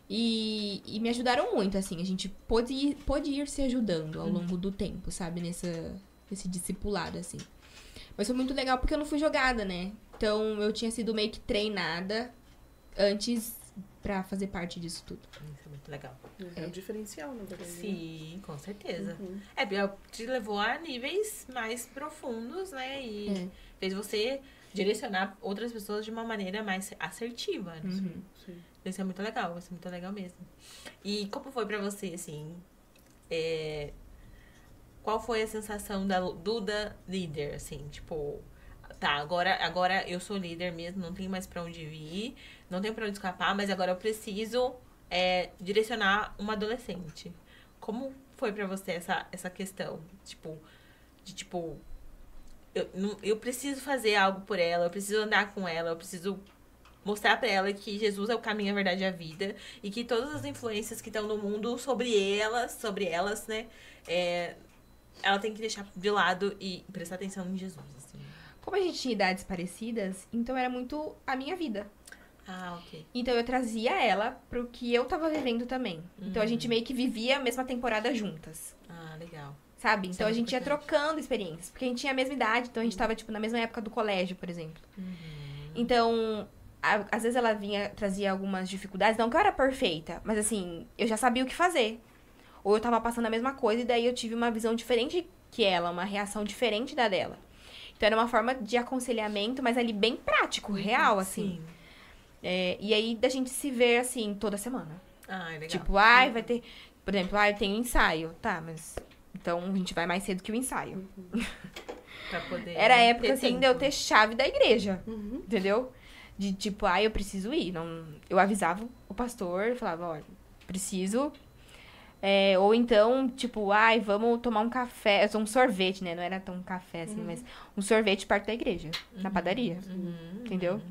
e me ajudaram muito, assim. A gente pôde ir se ajudando ao longo do tempo, sabe? Nesse discipulado, assim. Mas foi muito legal porque eu não fui jogada, né? Então, eu tinha sido meio que treinada antes pra fazer parte disso tudo. Isso é muito legal. É um diferencial, na verdade. né? Sim, com certeza. Uhum. Te levou a níveis mais profundos, né? E fez você direcionar outras pessoas de uma maneira mais assertiva. Né? Uhum. Sim. Isso é muito legal mesmo. E como foi pra você, assim? Qual foi a sensação da Duda líder, assim? Tipo, tá, agora eu sou líder mesmo, não tenho mais pra onde vir, não tenho pra onde escapar, mas agora eu preciso direcionar uma adolescente. Como foi pra você essa questão? Eu preciso fazer algo por ela, eu preciso andar com ela, eu preciso mostrar pra ela que Jesus é o caminho, a verdade e a vida, e que todas as influências que estão no mundo sobre elas, né, ela tem que deixar de lado e prestar atenção em Jesus, assim. Como a gente tinha idades parecidas, então era muito a minha vida. Ah, ok. Então eu trazia ela pro que eu tava vivendo também. Então a gente meio que vivia a mesma temporada juntas. Ah, legal. Sabe? Isso Então é a muito gente ia importante. trocando experiências. Porque a gente tinha a mesma idade, então a gente tava, tipo, na mesma época do colégio, por exemplo. Então, às vezes ela trazia algumas dificuldades. Não que eu era perfeita, mas assim, eu já sabia o que fazer. ou eu tava passando a mesma coisa e daí eu tive uma visão diferente que ela, uma reação diferente da dela. Então era uma forma de aconselhamento, mas ali bem prático, real, assim. Sim. E aí da gente se ver, assim, toda semana. Ah, é legal. Tipo, vai ter... Por exemplo, eu tenho ensaio. Tá, mas... Então a gente vai mais cedo que o ensaio. Pra poder Era a época, ter assim, de eu tempo. ter chave da igreja. Uhum. Entendeu? De tipo, eu preciso ir. Não... Eu avisava o pastor, falava, olha, preciso. Ou então, tipo, vamos tomar um café, um sorvete, né? Não era tão um café assim, mas um sorvete perto da igreja, na padaria. Entendeu?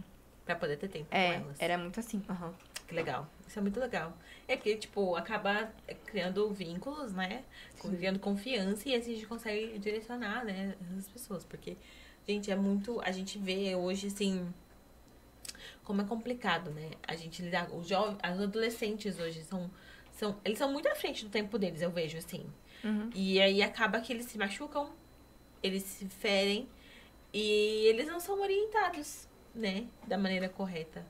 Pra poder ter tempo com É, elas. era muito assim. Aham. Que legal. Isso é muito legal. É porque, tipo, acaba criando vínculos, né? Criando confiança e assim a gente consegue direcionar, né? As pessoas. Porque, gente, é muito... A gente vê hoje, assim... Como é complicado, né? A gente lidar... Os adolescentes hoje eles são muito à frente do tempo deles, eu vejo, assim. Uhum. E aí acaba que eles se machucam, eles se ferem e eles não são orientados, né? Da maneira correta.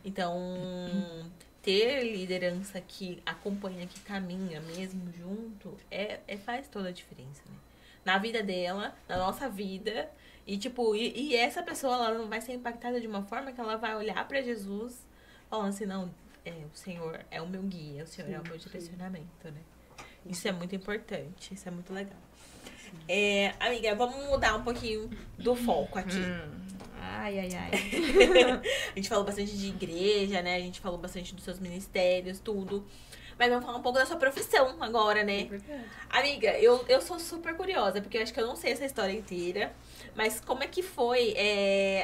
Então, ter liderança que acompanha, que caminha mesmo junto, faz toda a diferença, né? Na vida dela, na nossa vida. E, tipo, e essa pessoa, ela não vai ser impactada de uma forma que ela vai olhar pra Jesus falando assim, não, o Senhor é o meu guia, o Senhor é o meu direcionamento, né? Isso é muito importante, isso é muito legal. Amiga, vamos mudar um pouquinho do foco aqui. Ai. A gente falou bastante de igreja, né? A gente falou bastante dos seus ministérios, tudo. Mas vamos falar um pouco da sua profissão agora, né? É verdade. Amiga, eu sou super curiosa, porque eu acho que eu não sei essa história inteira. Mas como é que foi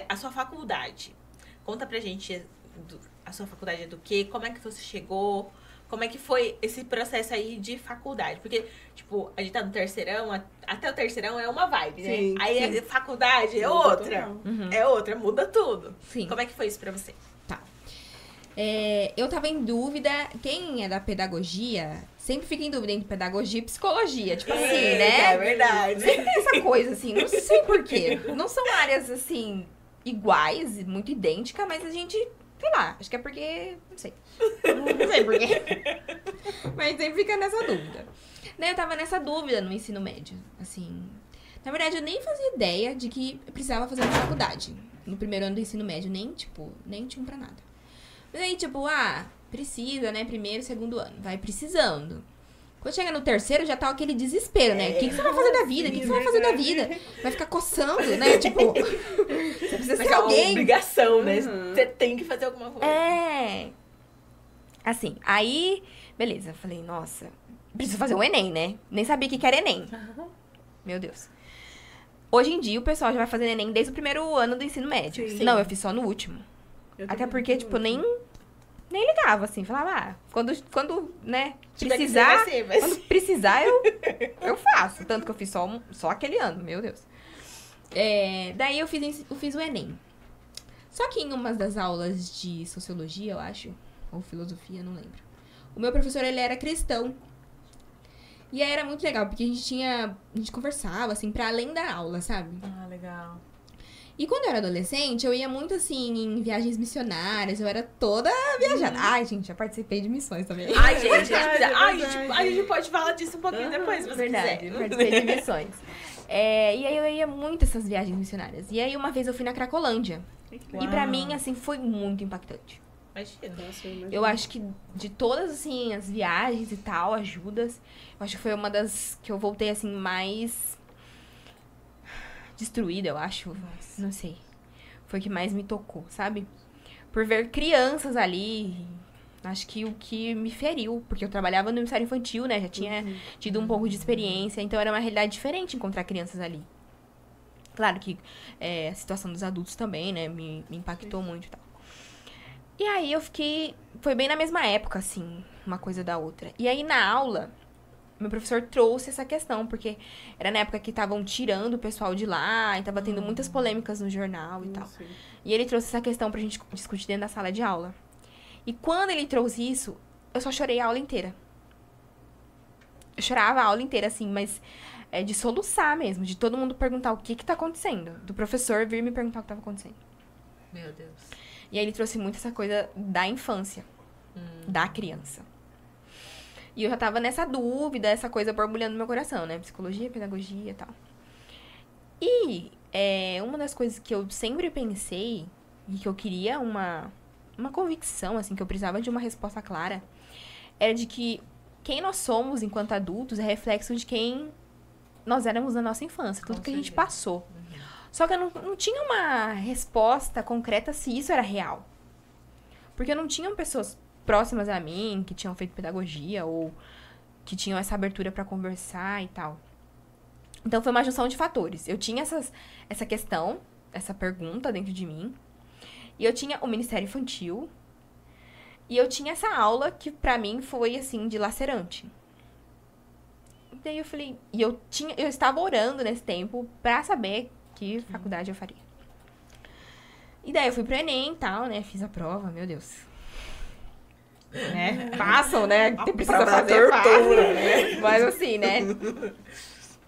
a sua faculdade? Conta pra gente a sua faculdade é do quê? Como é que você chegou? Como é que foi esse processo aí de faculdade? Porque, tipo, a gente tá no terceirão, até o terceirão é uma vibe, né? Sim, Aí a faculdade é Muda outra. total. É outra, muda tudo. Sim. Como é que foi isso pra você? Tá. Eu tava em dúvida, quem é da pedagogia sempre fica em dúvida entre pedagogia e psicologia, tipo assim, né? É verdade. Sempre tem essa coisa, assim, não sei porquê. Não são áreas, assim, iguais, muito idênticas, mas a gente, sei lá, acho que é porque, não sei. Não sei porquê. Mas sempre fica nessa dúvida. Daí eu tava nessa dúvida no ensino médio, assim. Na verdade, eu nem fazia ideia de que eu precisava fazer uma faculdade. No primeiro ano do ensino médio, nem tinha pra nada. Mas aí, tipo, precisa, né? Primeiro, segundo ano. Vai precisando. Quando chega no terceiro, já tá aquele desespero, né? O que você vai fazer da vida? O que você vai fazer da vida? Vai ficar coçando, né? Tipo, você precisa ser Mas é uma alguém. obrigação, né? Uhum. Você tem que fazer alguma coisa. Assim, aí, beleza. Falei, nossa, preciso fazer um Enem, né? Nem sabia o que era Enem. Meu Deus. Hoje em dia, o pessoal já vai fazer Enem desde o primeiro ano do ensino médio. Sim. Não, eu fiz só no último. Eu Até também porque, não tipo, lembro. nem ligava, assim. Falava, quando né, Tiver que precisar... ser, vai ser. Quando precisar, eu faço. Tanto que eu fiz só aquele ano, meu Deus. Daí eu fiz o Enem. Só que em uma das aulas de sociologia, eu acho, ou filosofia, não lembro. O meu professor, ele era cristão. E aí era muito legal, porque a gente conversava, assim, pra além da aula, sabe? Ah, legal. E quando eu era adolescente, eu ia muito, assim, em viagens missionárias, eu era toda viajada. Ai, gente, já participei de missões também. Ai, gente, verdade. a gente pode falar disso um pouquinho depois, se você Verdade, quiser. participei de missões. E aí eu ia muito essas viagens missionárias. E aí uma vez eu fui na Cracolândia. E pra mim, assim, foi muito impactante. Imagina. Nossa, eu imagino. Eu acho que de todas, assim, as viagens e tal, ajudas, eu acho que foi uma das que eu voltei, assim, mais destruída, eu acho. Nossa. Não sei. Foi o que mais me tocou, sabe? Por ver crianças ali. Acho que o que me feriu, porque eu trabalhava no Ministério Infantil, né? Já tinha tido um pouco de experiência, então era uma realidade diferente encontrar crianças ali. Claro que a situação dos adultos também, né? Me impactou muito e tal. E aí eu fiquei... Foi bem na mesma época, assim, uma coisa da outra. E aí na aula, meu professor trouxe essa questão, porque era na época que estavam tirando o pessoal de lá, e tava tendo muitas polêmicas no jornal e tal. Sim. E ele trouxe essa questão pra gente discutir dentro da sala de aula. E quando ele trouxe isso, eu só chorei a aula inteira. Eu chorava a aula inteira, assim, mas de soluçar mesmo, de todo mundo perguntar o que tá acontecendo. Do professor vir me perguntar o que tava acontecendo. Meu Deus. E aí ele trouxe muito essa coisa da infância, da criança. E eu já tava nessa dúvida, essa coisa borbulhando no meu coração, né? Psicologia, pedagogia e tal. E uma das coisas que eu sempre pensei e que eu queria uma convicção, assim, que eu precisava de uma resposta clara, era de que quem nós somos enquanto adultos é reflexo de quem nós éramos na nossa infância, tudo que a gente passou. Só que eu não tinha uma resposta concreta se isso era real. Porque não tinham pessoas próximas a mim que tinham feito pedagogia ou que tinham essa abertura pra conversar e tal. Então foi uma junção de fatores. Eu tinha essa questão, essa pergunta dentro de mim. E eu tinha o Ministério Infantil. E eu tinha essa aula que pra mim foi, assim, dilacerante. E daí eu falei... E eu estava orando nesse tempo pra saber que faculdade eu faria. E daí eu fui pro Enem e tal, né? Fiz a prova, meu Deus. Né? Passam, né? Precisa fazer, tortura, né? Mas assim, né?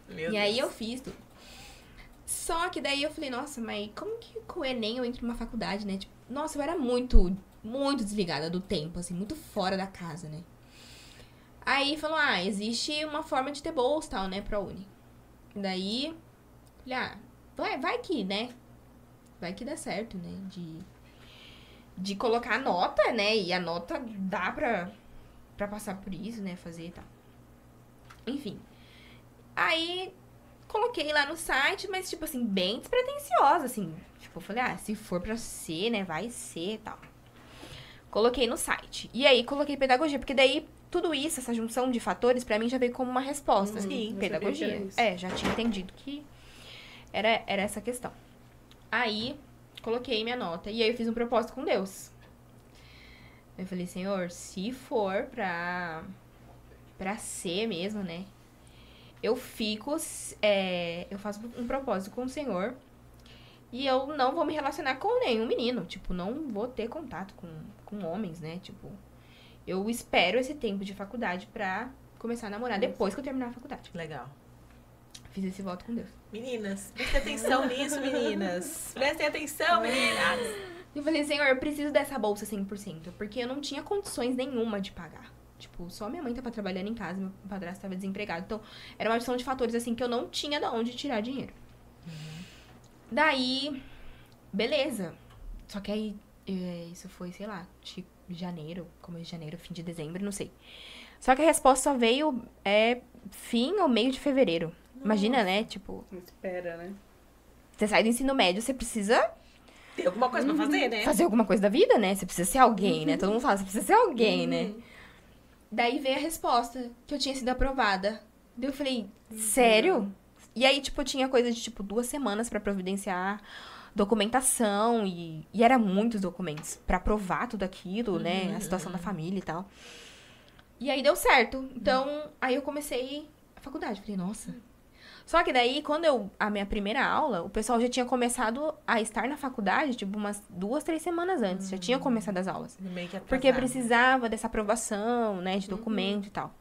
E aí eu fiz tudo. Só que daí eu falei, nossa, mas como que com o Enem eu entro numa faculdade, né? Tipo, nossa, eu era muito, muito desligada do tempo, assim, muito fora da casa, né? Aí falou, existe uma forma de ter bolsa, tal, né, pra Uni. Daí, falei, vai que, né? Vai que dá certo, né? De colocar a nota, né? E a nota dá pra passar por isso, né? Fazer e tal. Enfim. Aí, coloquei lá no site, mas, tipo assim, bem despretensiosa, assim. Tipo, eu falei, se for pra ser, né? Vai ser e tal. Coloquei no site. E aí, coloquei pedagogia, porque daí, tudo isso, essa junção de fatores, pra mim já veio como uma resposta. Sim, pedagogia. Já tinha entendido que era essa questão. Aí, coloquei minha nota. E aí, eu fiz um propósito com Deus. Eu falei, Senhor, se for pra ser mesmo, né? Eu faço um propósito com o Senhor. E eu não vou me relacionar com nenhum menino. Tipo, não vou ter contato com homens, né? Tipo, eu espero esse tempo de faculdade pra começar a namorar depois que eu terminar a faculdade. Legal. Fiz esse voto com Deus. Meninas, prestem atenção nisso, meninas. Prestem atenção, meninas. Eu falei, Senhor, eu preciso dessa bolsa 100%. Porque eu não tinha condições nenhuma de pagar. Tipo, só minha mãe tava trabalhando em casa, meu padrasto tava desempregado. Então, era uma junção de fatores, assim, que eu não tinha de onde tirar dinheiro. Daí, beleza. Só que aí, isso foi, sei lá, tipo, janeiro, começo de janeiro, fim de dezembro, não sei. Só que a resposta só veio fim ou meio de fevereiro. Nossa. Imagina, né? Tipo... Espera, né? Você sai do ensino médio, você precisa... Ter alguma coisa pra fazer, né? Fazer alguma coisa da vida, né? Você precisa ser alguém, né? Todo mundo fala, você precisa ser alguém, né? Daí veio a resposta, que eu tinha sido aprovada. Daí eu falei, sério? E aí, tipo, eu tinha coisa de, 2 semanas pra providenciar documentação. E era muitos documentos pra provar tudo aquilo, né? A situação da família e tal. E aí deu certo. Então, aí eu comecei a faculdade. Falei, nossa. Só que daí, quando a minha primeira aula, o pessoal já tinha começado a estar na faculdade, tipo, umas 2, 3 semanas antes. Já tinha começado as aulas. Meio que porque precisava dessa aprovação, né, de documento e tal.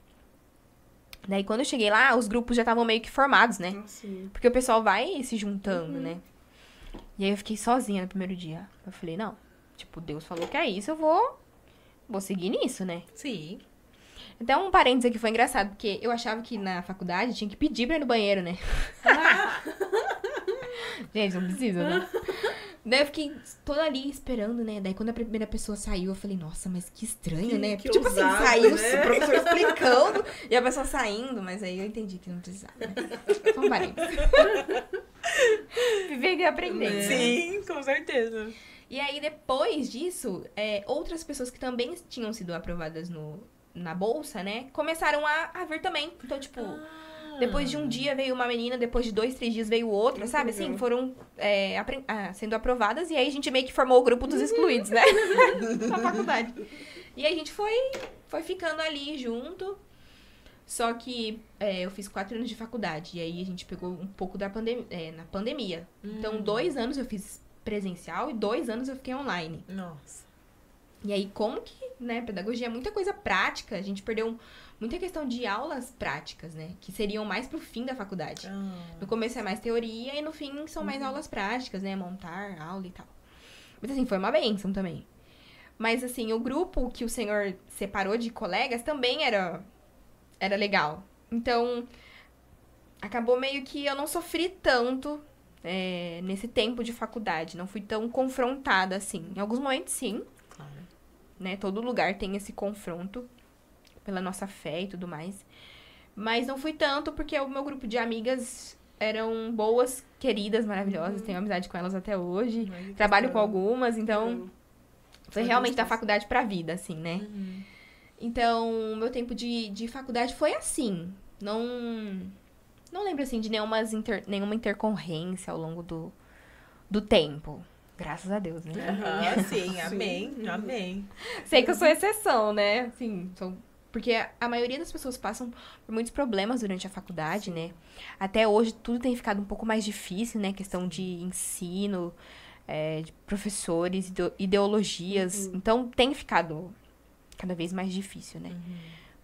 Daí, quando eu cheguei lá, os grupos já estavam meio que formados, né? Sim. Porque o pessoal vai se juntando, né? E aí, eu fiquei sozinha no primeiro dia. Eu falei, não, tipo, Deus falou que é isso, eu vou seguir nisso, né? Sim. Até um parênteses aqui foi engraçado, porque eu achava que na faculdade tinha que pedir pra ir no banheiro, né? Gente, não precisa, né? Daí eu fiquei toda ali esperando, né? Daí quando a primeira pessoa saiu, eu falei, nossa, mas que estranho, né? Que tipo ousado, assim, saiu né? o professor explicando e a pessoa saindo, mas aí eu entendi que não precisava, né? Só um parênteses. Viver e aprender. Sim, com certeza. E aí, depois disso, outras pessoas que também tinham sido aprovadas na bolsa, né? Começaram a vir também. Então, tipo, depois de um dia veio uma menina, depois de 2, 3 dias veio outra, sabe? Assim, foram sendo aprovadas. E aí a gente meio que formou o grupo dos excluídos, né? Na faculdade. E aí a gente foi ficando ali junto. Só que eu fiz 4 anos de faculdade. E aí a gente pegou um pouco na pandemia. Então, 2 anos eu fiz presencial e 2 anos eu fiquei online. Nossa. E aí, como que, né, pedagogia é muita coisa prática, a gente perdeu muita questão de aulas práticas, né, que seriam mais pro fim da faculdade. No começo é mais teoria e no fim são mais aulas práticas, né, montar aula e tal. Mas assim, foi uma bênção também. Mas assim, o grupo que o Senhor separou de colegas também era era legal. Então, acabou meio que eu não sofri tanto nesse tempo de faculdade. Não fui tão confrontada, assim. Em alguns momentos, sim. Claro. Né? Todo lugar tem esse confronto pela nossa fé e tudo mais. Mas não fui tanto porque o meu grupo de amigas eram boas, queridas, maravilhosas. Tenho amizade com elas até hoje. Ai, que Trabalho com gostoso. algumas, então foi realmente da faculdade pra vida, assim, né? Uhum. Então, o meu tempo de faculdade foi assim. Não lembro, assim, de nenhuma intercorrência ao longo do tempo. Graças a Deus, né? Aham, sim, amém, amém. Sei que eu sou exceção, né? Assim, porque a maioria das pessoas passam por muitos problemas durante a faculdade, né? Até hoje tudo tem ficado um pouco mais difícil, né? Questão de ensino, de professores, ideologias. Então tem ficado cada vez mais difícil, né?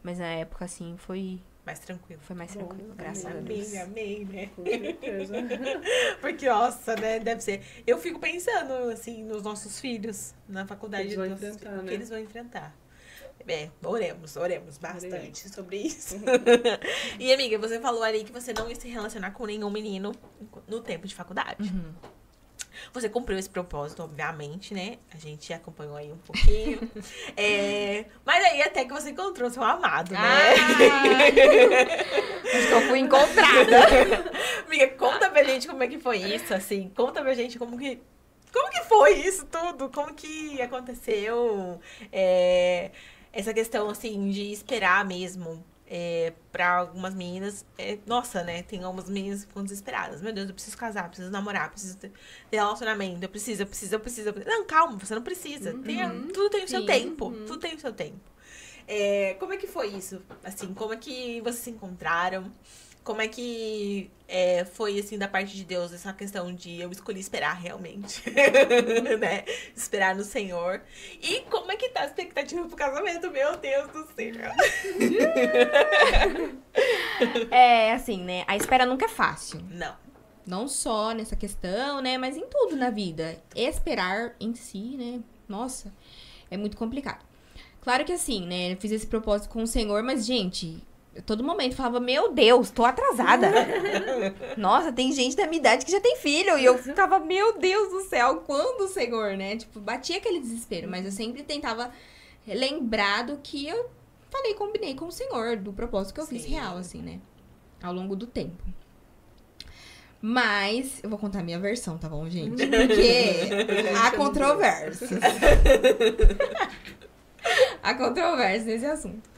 Mas na época, assim, foi Mais tranquilo. mais Bom, tranquilo, graças a Deus. Amém, amém, né? Com certeza. Porque, nossa, né? Deve ser. Eu fico pensando, assim, nos nossos filhos na faculdade. Eles vão nossos enfrentar, filhos, né? que eles vão enfrentar. Oremos bastante sobre isso. E, amiga, você falou ali que você não ia se relacionar com nenhum menino no tempo de faculdade. Você cumpriu esse propósito, obviamente, né? A gente acompanhou aí um pouquinho. Mas aí até que você encontrou seu amado, né? Acho que eu fui encontrada. Amiga, conta pra gente como é que foi isso, assim. Conta pra gente como que foi isso tudo? Como que aconteceu? Essa questão, assim, de esperar mesmo. Pra algumas meninas, nossa, né? Tem algumas meninas que ficam desesperadas. Meu Deus, eu preciso casar, preciso namorar, preciso ter relacionamento, eu preciso. Não, calma, você não precisa. Tudo tem o seu Sim. tempo. Tudo tem o seu tempo. Como é que foi isso? Assim, como é que vocês se encontraram? Como é que foi, assim, da parte de Deus, essa questão de eu escolhi esperar realmente, né? Esperar no Senhor. E como é que tá a expectativa pro casamento? Meu Deus do céu. Assim, né? A espera nunca é fácil. Não. Não só nessa questão, né? Mas em tudo na vida. Esperar em si, né? Nossa, é muito complicado. Claro que assim, né? Eu fiz esse propósito com o Senhor, mas, gente, eu todo momento falava, meu Deus, tô atrasada. Nossa, tem gente da minha idade que já tem filho. E eu ficava, meu Deus do céu, quando, Senhor, né? Tipo, batia aquele desespero. Mas eu sempre tentava lembrar do que eu combinei com o Senhor, do propósito que eu fiz Sim. real, assim, né? Ao longo do tempo. Mas, eu vou contar a minha versão, tá bom, gente? Porque há controvérsias. Há controvérsias nesse assunto.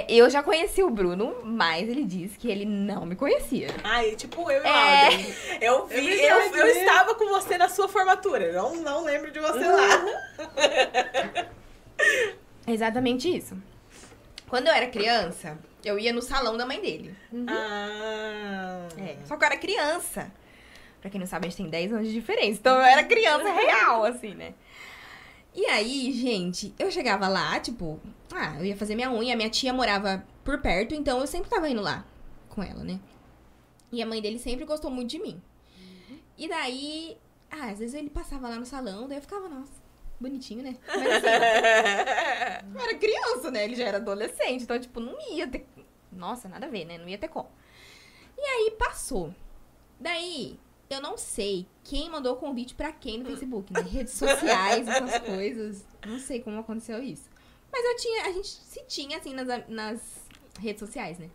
Eu já conheci o Bruno, mas ele disse que ele não me conhecia. Ai, tipo eu e o Alden. Eu estava com você na sua formatura. Não lembro de você lá. Exatamente isso. Quando eu era criança, eu ia no salão da mãe dele. Só que eu era criança. Pra quem não sabe, a gente tem 10 anos de diferença. Então eu era criança real, assim, né? E aí, gente, eu chegava lá, tipo, eu ia fazer minha unha, minha tia morava por perto, então eu sempre tava indo lá com ela, né? E a mãe dele sempre gostou muito de mim. E daí, às vezes ele passava lá no salão, daí eu ficava, nossa, bonitinho, né? Mas assim, eu era criança, né? Ele já era adolescente, então, tipo, não ia ter... Nossa, nada a ver, né? Não ia ter como. E aí, passou. Daí... Eu não sei quem mandou o convite pra quem no Facebook, né? Redes sociais, essas coisas. Não sei como aconteceu isso. Mas a gente se tinha, assim, nas redes sociais, né?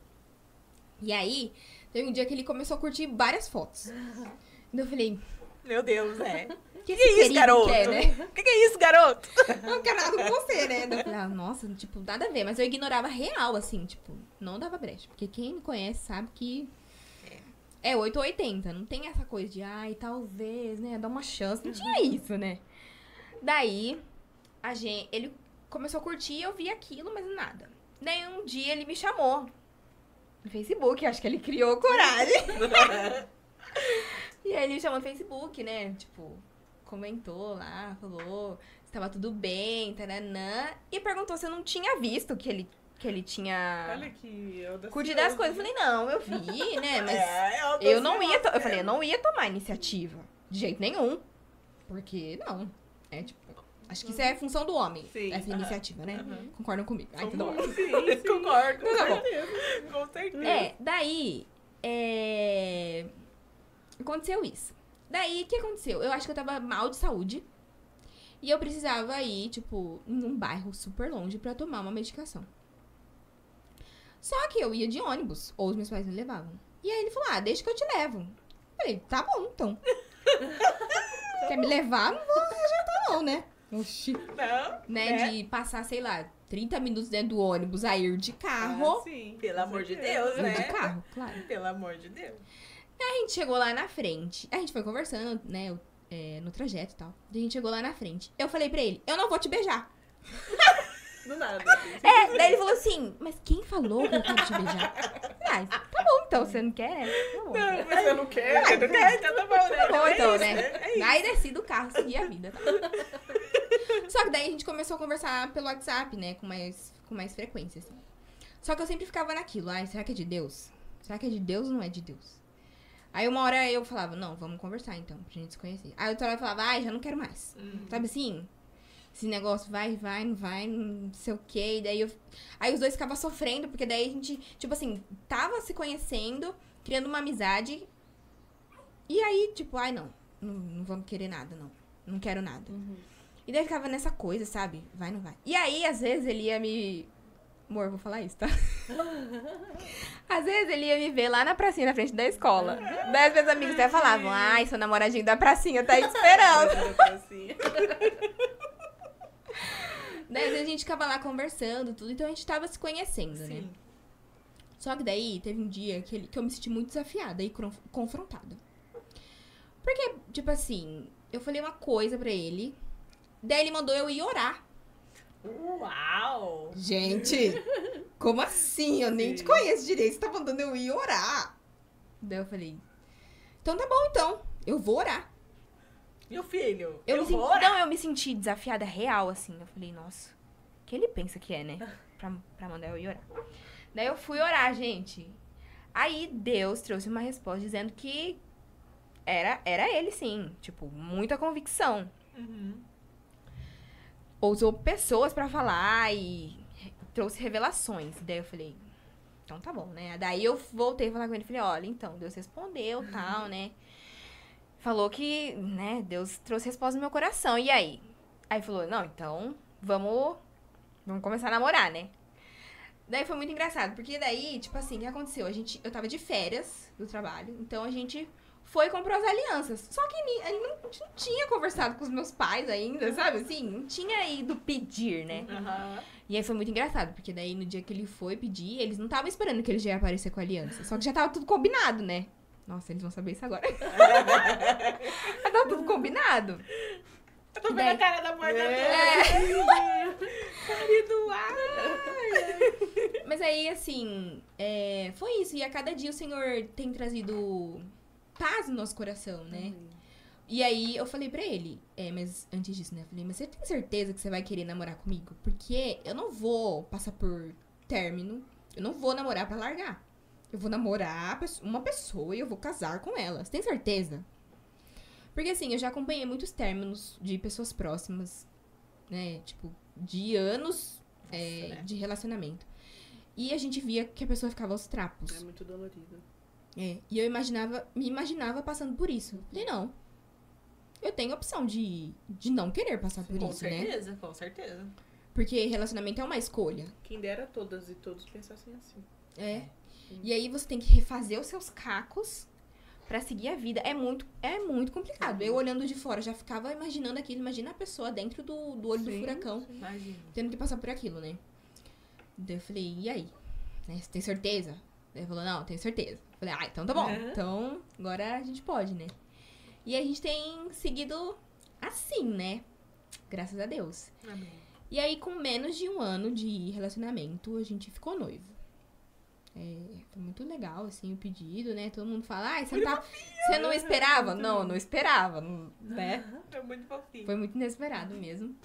E aí, teve um dia que ele começou a curtir várias fotos. Então eu falei... Meu Deus, Que é isso, garoto? quer, né? Que é isso, garoto? Não quero nada com você, né? Daí eu falei, nossa, tipo, nada a ver. Mas eu ignorava real, assim, tipo, não dava brecha. Porque quem me conhece sabe que... É 8 ou 80, não tem essa coisa de, talvez, né, dá uma chance. Não tinha isso, né? Daí, ele começou a curtir, eu vi aquilo, mas nada. Daí, um dia, ele me chamou no Facebook, acho que ele criou coragem. E aí, ele me chamou no Facebook, né, tipo, comentou lá, falou se tava tudo bem, taranã, e perguntou se eu não tinha visto que ele tinha Olha que curtido as coisas. Eu falei, não, eu vi, né? Mas eu não ia... Eu falei, eu não ia tomar iniciativa. De jeito nenhum. Porque, não. Tipo... Acho que isso é função do homem, Sim. essa iniciativa, né? Concordam comigo? Ai, tudo bom. Sim, sim. Concordo. Então tá bom. Com certeza. Daí, aconteceu isso. Daí, o que aconteceu? Eu acho que eu tava mal de saúde. E eu precisava ir, tipo, em um bairro super longe pra tomar uma medicação. Só que eu ia de ônibus, ou os meus pais me levavam. E aí ele falou, deixa que eu te levo. Falei, tá bom, então. Quer me levar? Não vou rejeitar não, né? Oxi. Não, Né, de passar, sei lá, 30 minutos dentro do ônibus a ir de carro. Sim, Pelo com amor de certeza. Deus, Ir né? de carro, claro. Pelo amor de Deus. A gente chegou lá na frente. A gente foi conversando, né, no trajeto e tal. A gente chegou lá na frente. Eu falei pra ele, eu não vou te beijar. Do nada. Daí ele falou assim, mas quem falou que eu quero te beijar? Tá bom, então, você não quer? Tá bom. Não, mas você não quer? Você não quer? Então tá bom, né? Tá bom, então, isso, né? É isso. Aí desci do carro, segui a vida, tá? Só que daí a gente começou a conversar pelo WhatsApp, né, com mais frequência, assim. Só que eu sempre ficava naquilo, será que é de Deus? Será que é de Deus ou não é de Deus? Aí uma hora eu falava, não, vamos conversar então, pra gente se conhecer. Aí outra hora eu falava, já não quero mais. Sabe assim? Esse negócio vai, não vai, não sei o quê. E daí aí os dois ficavam sofrendo, porque daí a gente, tipo assim, tava se conhecendo, criando uma amizade. E aí, tipo, não vamos querer nada, não. Não quero nada. E daí ficava nessa coisa, sabe? Vai, não vai. E aí, às vezes, ele ia me... Amor, vou falar isso, tá? Às vezes ele ia me ver lá na pracinha, na frente da escola. Daí os meus amigos até falavam, seu namoradinho da pracinha tá aí te esperando. Daí às vezes a gente ficava lá conversando, tudo, então a gente tava se conhecendo, né? Só que daí teve um dia que eu me senti muito desafiada e confrontada. Porque, tipo assim, eu falei uma coisa pra ele, daí ele mandou eu ir orar. Uau! Gente, como assim? Eu nem te conheço direito, você tá mandando eu ir orar. Daí eu falei, então tá bom, então, eu vou orar. Meu filho, Eu vou orar. Não, eu me senti desafiada real, assim. Eu falei, nossa, o que ele pensa que é, né? Pra mandar eu ir orar. Daí eu fui orar, gente. Aí Deus trouxe uma resposta dizendo que era ele, sim. Tipo, muita convicção. Usou pessoas pra falar e trouxe revelações. Daí eu falei, então tá bom, né? Daí eu voltei a falar com ele. Falei, olha, então, Deus respondeu, tal, né? Falou que, né, Deus trouxe resposta no meu coração. E aí? Aí falou, não, então, vamos começar a namorar, né? Daí foi muito engraçado, porque daí, tipo assim, o que aconteceu? Eu tava de férias do trabalho, então a gente foi e comprou as alianças. Só que ele não tinha conversado com os meus pais ainda, sabe? Assim, não tinha ido pedir, né? E aí foi muito engraçado, porque daí no dia que ele foi pedir, eles não estavam esperando que ele já ia aparecer com a aliança. Só que já tava tudo combinado, né? Nossa, eles vão saber isso agora. Já tava tudo combinado. Eu tô vendo a cara da porta Mas aí, assim, foi isso. E a cada dia o Senhor tem trazido paz no nosso coração, né? E aí eu falei pra ele, mas antes disso, né? Eu falei, mas você tem certeza que você vai querer namorar comigo? Porque eu não vou passar por término, eu não vou namorar pra largar. Eu vou namorar uma pessoa e eu vou casar com ela. Você tem certeza? Porque assim, eu já acompanhei muitos términos de pessoas próximas, né? Tipo, de anos de relacionamento. E a gente via que a pessoa ficava aos trapos. É muito dolorido. E eu me imaginava passando por isso. Falei, não. Eu tenho a opção de não querer passar por isso, né? Com certeza. Porque relacionamento é uma escolha. Quem dera todas e todos pensassem assim. E aí você tem que refazer os seus cacos pra seguir a vida. É muito complicado. Eu olhando de fora já ficava imaginando aquilo. Imagina a pessoa dentro do olho do furacão. Imagina. Tendo que passar por aquilo, né? Daí eu falei, e aí? Você tem certeza? Daí ele falou, não, tenho certeza. Eu falei, então tá bom. Então, agora a gente pode, né? E a gente tem seguido assim, né? Graças a Deus. Amém. E aí, com menos de 1 ano de relacionamento, a gente ficou noivo. Foi muito legal, assim, o pedido, né? Todo mundo fala, você não esperava? Não, não esperava, né? É muito fofinho. Foi muito inesperado mesmo.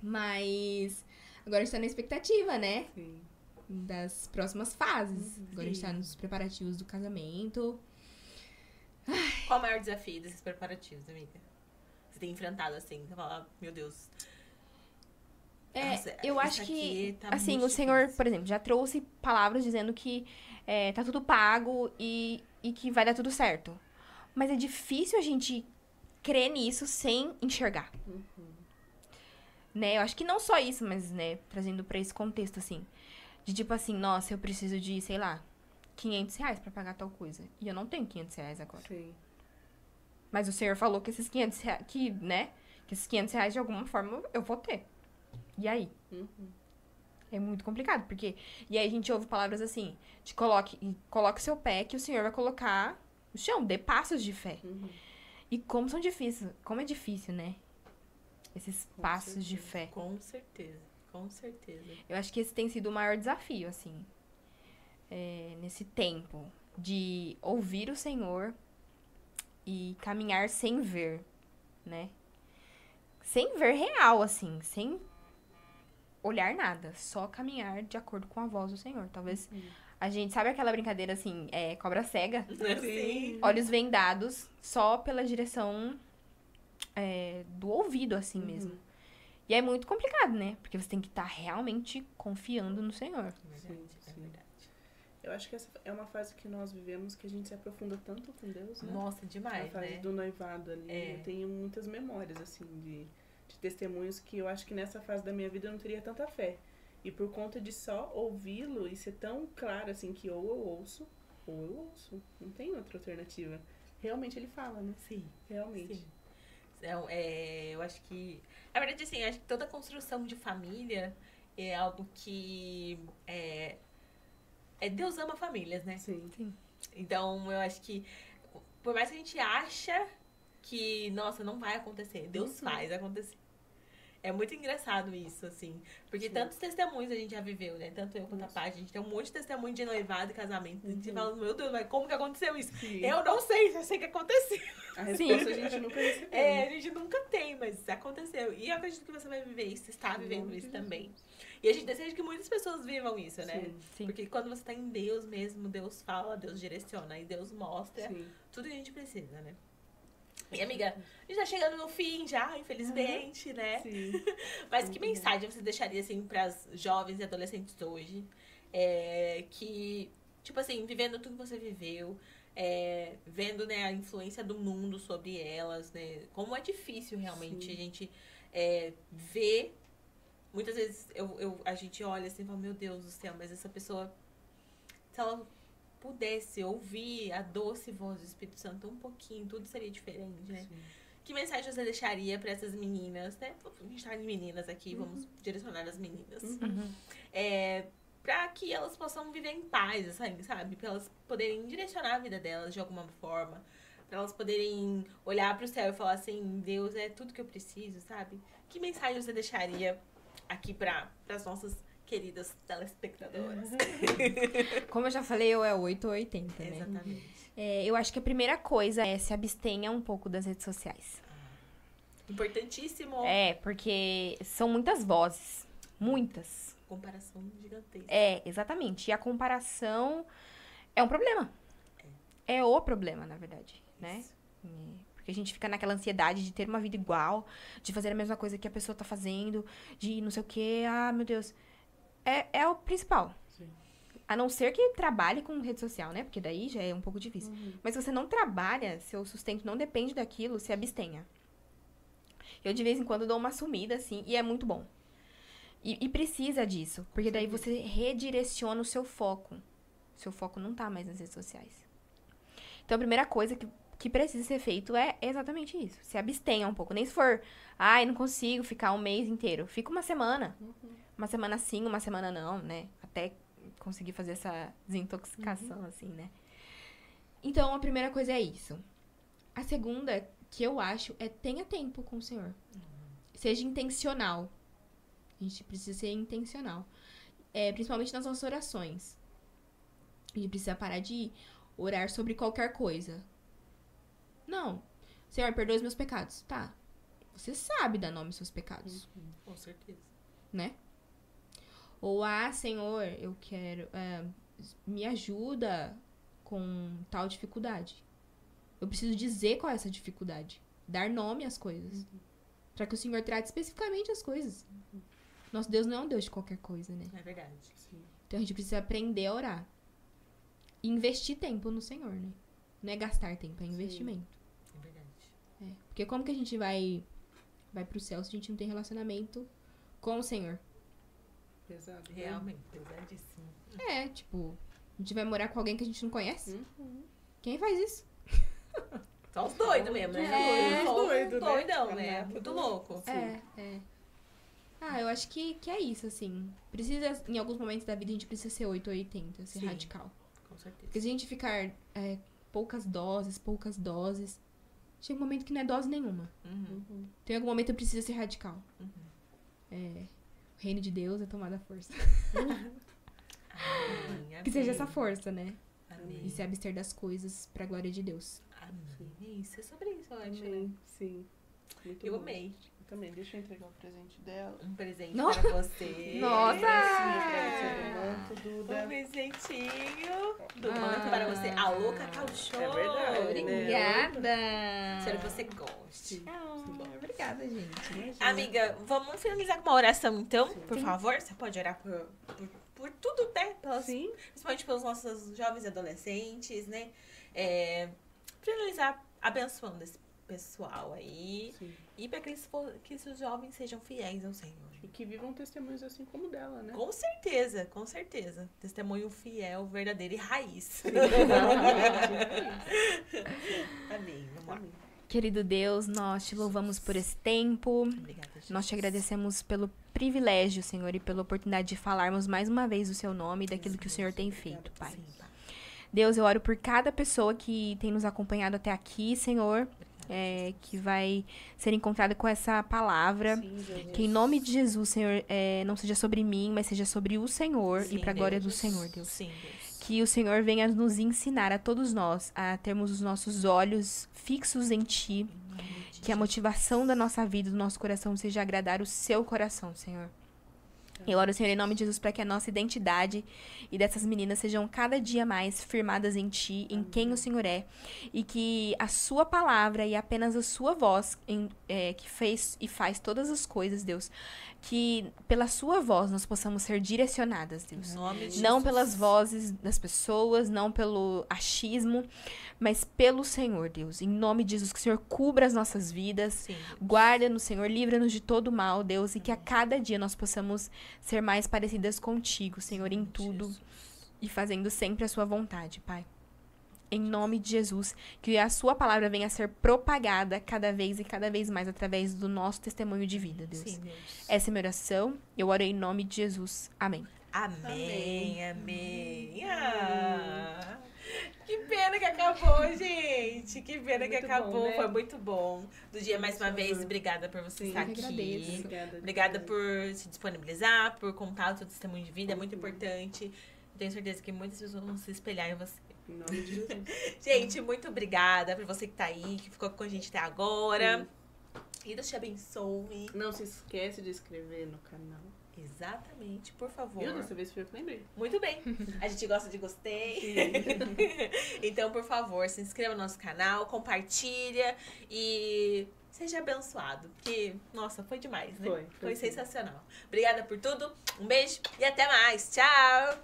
Mas agora a gente tá na expectativa, né? Sim. Das próximas fases. Agora a gente tá nos preparativos do casamento. Qual o maior desafio desses preparativos, amiga? você tem enfrentado, assim? Você fala, meu Deus. Eu acho isso que, aqui tá assim, muito o Senhor, difícil. por exemplo, já trouxe palavras dizendo que tá tudo pago e que vai dar tudo certo. Mas é difícil a gente crer nisso sem enxergar. Né? Eu acho que não só isso, mas, né, trazendo pra esse contexto, assim. De tipo assim, nossa, eu preciso de, sei lá, R$ 500 pra pagar tal coisa. E eu não tenho R$ 500 agora. Sim. Mas o Senhor falou que esses R$ 500, que esses R$ 500 de alguma forma eu vou ter. E aí? É muito complicado, porque... E aí a gente ouve palavras assim, coloque o seu pé que o Senhor vai colocar no chão, dê passos de fé. E como são difíceis, como é difícil, né? Esses passos de fé. Com certeza, com certeza. Eu acho que esse tem sido o maior desafio, assim, nesse tempo, de ouvir o Senhor e caminhar sem ver, né? Sem ver real, assim, sem olhar nada, só caminhar de acordo com a voz do Senhor. Talvez a gente, sabe aquela brincadeira assim, cobra cega? Sim. Olhos vendados, só pela direção do ouvido, assim mesmo. E é muito complicado, né? Porque você tem que estar realmente confiando no Senhor. É verdade. Eu acho que essa é uma fase que nós vivemos que a gente se aprofunda tanto com Deus, né? Nossa, demais, A fase né? do noivado ali. Eu tenho muitas memórias, assim, de testemunhos que eu acho que nessa fase da minha vida eu não teria tanta fé. E por conta de só ouvi-lo e ser tão claro, assim, que ou eu ouço, ou eu ouço. Não tem outra alternativa. Realmente ele fala, né? Sim. Realmente. Sim. Eu acho que... Na verdade, assim, eu acho que toda construção de família é algo que... Deus ama famílias, né? Sim. Então, eu acho que... Por mais que a gente acha que, nossa, não vai acontecer, Deus faz acontecer. É muito engraçado isso, assim. Porque tantos testemunhos a gente já viveu, né? Tanto eu quanto a Paty. A gente tem um monte de testemunho de noivado e casamento. A gente fala, meu Deus, mas como que aconteceu isso? Sim. Eu não sei, só sei que aconteceu. A resposta a gente nunca recebeu. A gente nunca tem, mas aconteceu. E eu acredito que você vai viver isso, está vivendo isso também. E a gente deseja que muitas pessoas vivam isso, né? Sim. Porque quando você tá em Deus mesmo, Deus fala, Deus direciona e Deus mostra tudo que a gente precisa, né? E, amiga, a gente tá chegando no fim já, infelizmente, né? Sim. Mas que mensagem você deixaria, assim, pras jovens e adolescentes hoje? Que, tipo assim, vivendo tudo que você viveu, vendo, né, a influência do mundo sobre elas, né? Como é difícil, realmente, a gente ver... Muitas vezes a gente olha assim e fala, meu Deus do céu, mas essa pessoa... Se ela pudesse ouvir a doce voz do Espírito Santo um pouquinho, tudo seria diferente, né? Sim. Que mensagem você deixaria para essas meninas, né? A gente tá de meninas aqui, vamos direcionar as meninas. Pra que elas possam viver em paz, assim, sabe? Pra elas poderem direcionar a vida delas de alguma forma. Pra elas poderem olhar pro céu e falar assim, Deus é tudo que eu preciso, sabe? Que mensagem você deixaria aqui pras nossas queridas telespectadoras? Como eu já falei, ou é 8 ou 80, né? Exatamente. Eu acho que a primeira coisa é se abstenha um pouco das redes sociais. Importantíssimo. Porque são muitas vozes. Muitas. Comparação gigantesca. Exatamente. E a comparação é um problema. É o problema, na verdade, né? Porque a gente fica naquela ansiedade de ter uma vida igual, de fazer a mesma coisa que a pessoa tá fazendo, de não sei o quê. Ah, meu Deus. É o principal. Sim. A não ser que trabalhe com rede social, né? Porque daí já é um pouco difícil. Mas se você não trabalha, seu sustento não depende daquilo, se abstenha. Eu, de vez em quando, dou uma sumida, assim, e é muito bom. E precisa disso, porque daí você redireciona o seu foco. Seu foco não tá mais nas redes sociais. Então, a primeira coisa que precisa ser feito é exatamente isso. Se abstenha um pouco. Nem se for, não consigo ficar um mês inteiro. Fica uma semana. Uma semana sim, uma semana não, né? Até conseguir fazer essa desintoxicação, assim, né? Então, a primeira coisa é isso. A segunda, que eu acho, tenha tempo com o Senhor. Seja intencional. A gente precisa ser intencional. Principalmente nas nossas orações. A gente precisa parar de orar sobre qualquer coisa. Não. Senhor, perdoa os meus pecados. Tá. Você sabe dar nome aos seus pecados. Com certeza. Né? Ou, Senhor, eu quero... me ajuda com tal dificuldade. Eu preciso dizer qual é essa dificuldade. dar nome às coisas. Pra que o Senhor trate especificamente as coisas. Nosso Deus não é um Deus de qualquer coisa, né? É verdade. Sim. Então a gente precisa aprender a orar. E investir tempo no Senhor, né? Não é gastar tempo, é investimento. É verdade. É. Porque como que a gente vai pro céu se a gente não tem relacionamento com o Senhor? Pesado. Realmente, pesadíssimo. É, tipo, a gente vai morar com alguém que a gente não conhece? Uhum. Quem faz isso? Só os doidos mesmo, né? É, Só os doido, né? doidão, né? Caminhar Muito tudo. louco. É. Ah, eu acho que é isso, assim. Precisa, em alguns momentos da vida, a gente precisa ser 8 ou 80, ser Sim. radical. Com certeza. Porque se a gente ficar poucas doses, chega um momento que não é dose nenhuma. Uhum. Então, em algum momento eu preciso ser radical. Uhum. O reino de Deus é tomar da força. Amém, Que seja amém. essa força, né? Amém. E se abster das coisas pra glória de Deus. Amém. Isso é sobre isso, eu acho, né? Amém. Sim. Muito Eu bom. amei. Eu também. Deixa eu entregar o presente dela. Um presente Nossa. para você. Nossa! Pra você do manto, Duda. Um presentinho do Ah. manto para você. Alô, Cacau Show. É verdade. Obrigada! Espero que você goste. Obrigada, gente. Amiga, vamos finalizar com uma oração, então? Sim. Por favor, você pode orar por tudo, né? Sim. Principalmente pelos nossos jovens e adolescentes, né? Finalizar abençoando esse pessoal aí. Sim. E para que esses jovens sejam fiéis ao Senhor. E que vivam testemunhos assim como dela, né? Com certeza, com certeza. Testemunho fiel, verdadeiro e raiz. Amém. Vamos lá. Amém. Querido Deus, nós te louvamos por esse tempo. Obrigada, Jesus. Nós te agradecemos pelo privilégio, Senhor, e pela oportunidade de falarmos mais uma vez o seu nome e daquilo que o Senhor tem feito, Pai. Sim, Pai. Deus, eu oro por cada pessoa que tem nos acompanhado até aqui, Senhor, que vai ser encontrada com essa palavra. Sim, Jesus. Que em nome de Jesus, Senhor, não seja sobre mim, mas seja sobre o Senhor Sim, e para a glória Deus. do Senhor, Deus. Sim, Deus. Que o Senhor venha nos ensinar a todos nós a termos os nossos olhos fixos em Ti. Em nome de Que a motivação da nossa vida, do nosso coração, seja agradar o seu coração, Senhor. Eu oro, Senhor, em nome de Jesus, para que a nossa identidade e dessas meninas sejam cada dia mais firmadas em Ti, em quem o Senhor é. E que a Sua palavra e apenas a Sua voz, que fez e faz todas as coisas, Deus, que pela Sua voz nós possamos ser direcionadas, Deus. Em nome de Não Jesus. pelas vozes das pessoas, não pelo achismo, mas pelo Senhor, Deus. Em nome de Jesus, que o Senhor cubra as nossas vidas. Sim. Guarda-nos, Senhor, livra-nos de todo mal, Deus, e que a cada dia nós possamos ser mais parecidas contigo, Senhor, em tudo Jesus. e fazendo sempre a sua vontade, Pai. Em nome de Jesus, que a sua palavra venha a ser propagada cada vez e cada vez mais através do nosso testemunho de vida, Deus. Sim, Deus. Essa é a minha oração, eu oro em nome de Jesus. Amém. Amém, amém. Ah, que pena que acabou, gente. Que pena que Muito acabou. bom, né? Foi muito bom. Do dia, mais uma vez, obrigada por você Sim, estar eu aqui. que agradeço. Obrigada por se disponibilizar, por contar o seu testemunho de vida. É muito importante. Eu tenho certeza que muitas pessoas vão se espelhar em você. Em nome de Jesus. Gente, muito obrigada por você que tá aí, que ficou com a gente até agora. E Deus te abençoe. Não se esquece de inscrever no canal. Exatamente, por favor. Viu? Dessa vez foi eu que lembrei. Muito bem. A gente gosta de gostei. Então, por favor, se inscreva no nosso canal, compartilha e seja abençoado. Porque, nossa, foi demais, né? Foi Foi sim. sensacional. Obrigada por tudo. Um beijo e até mais. Tchau!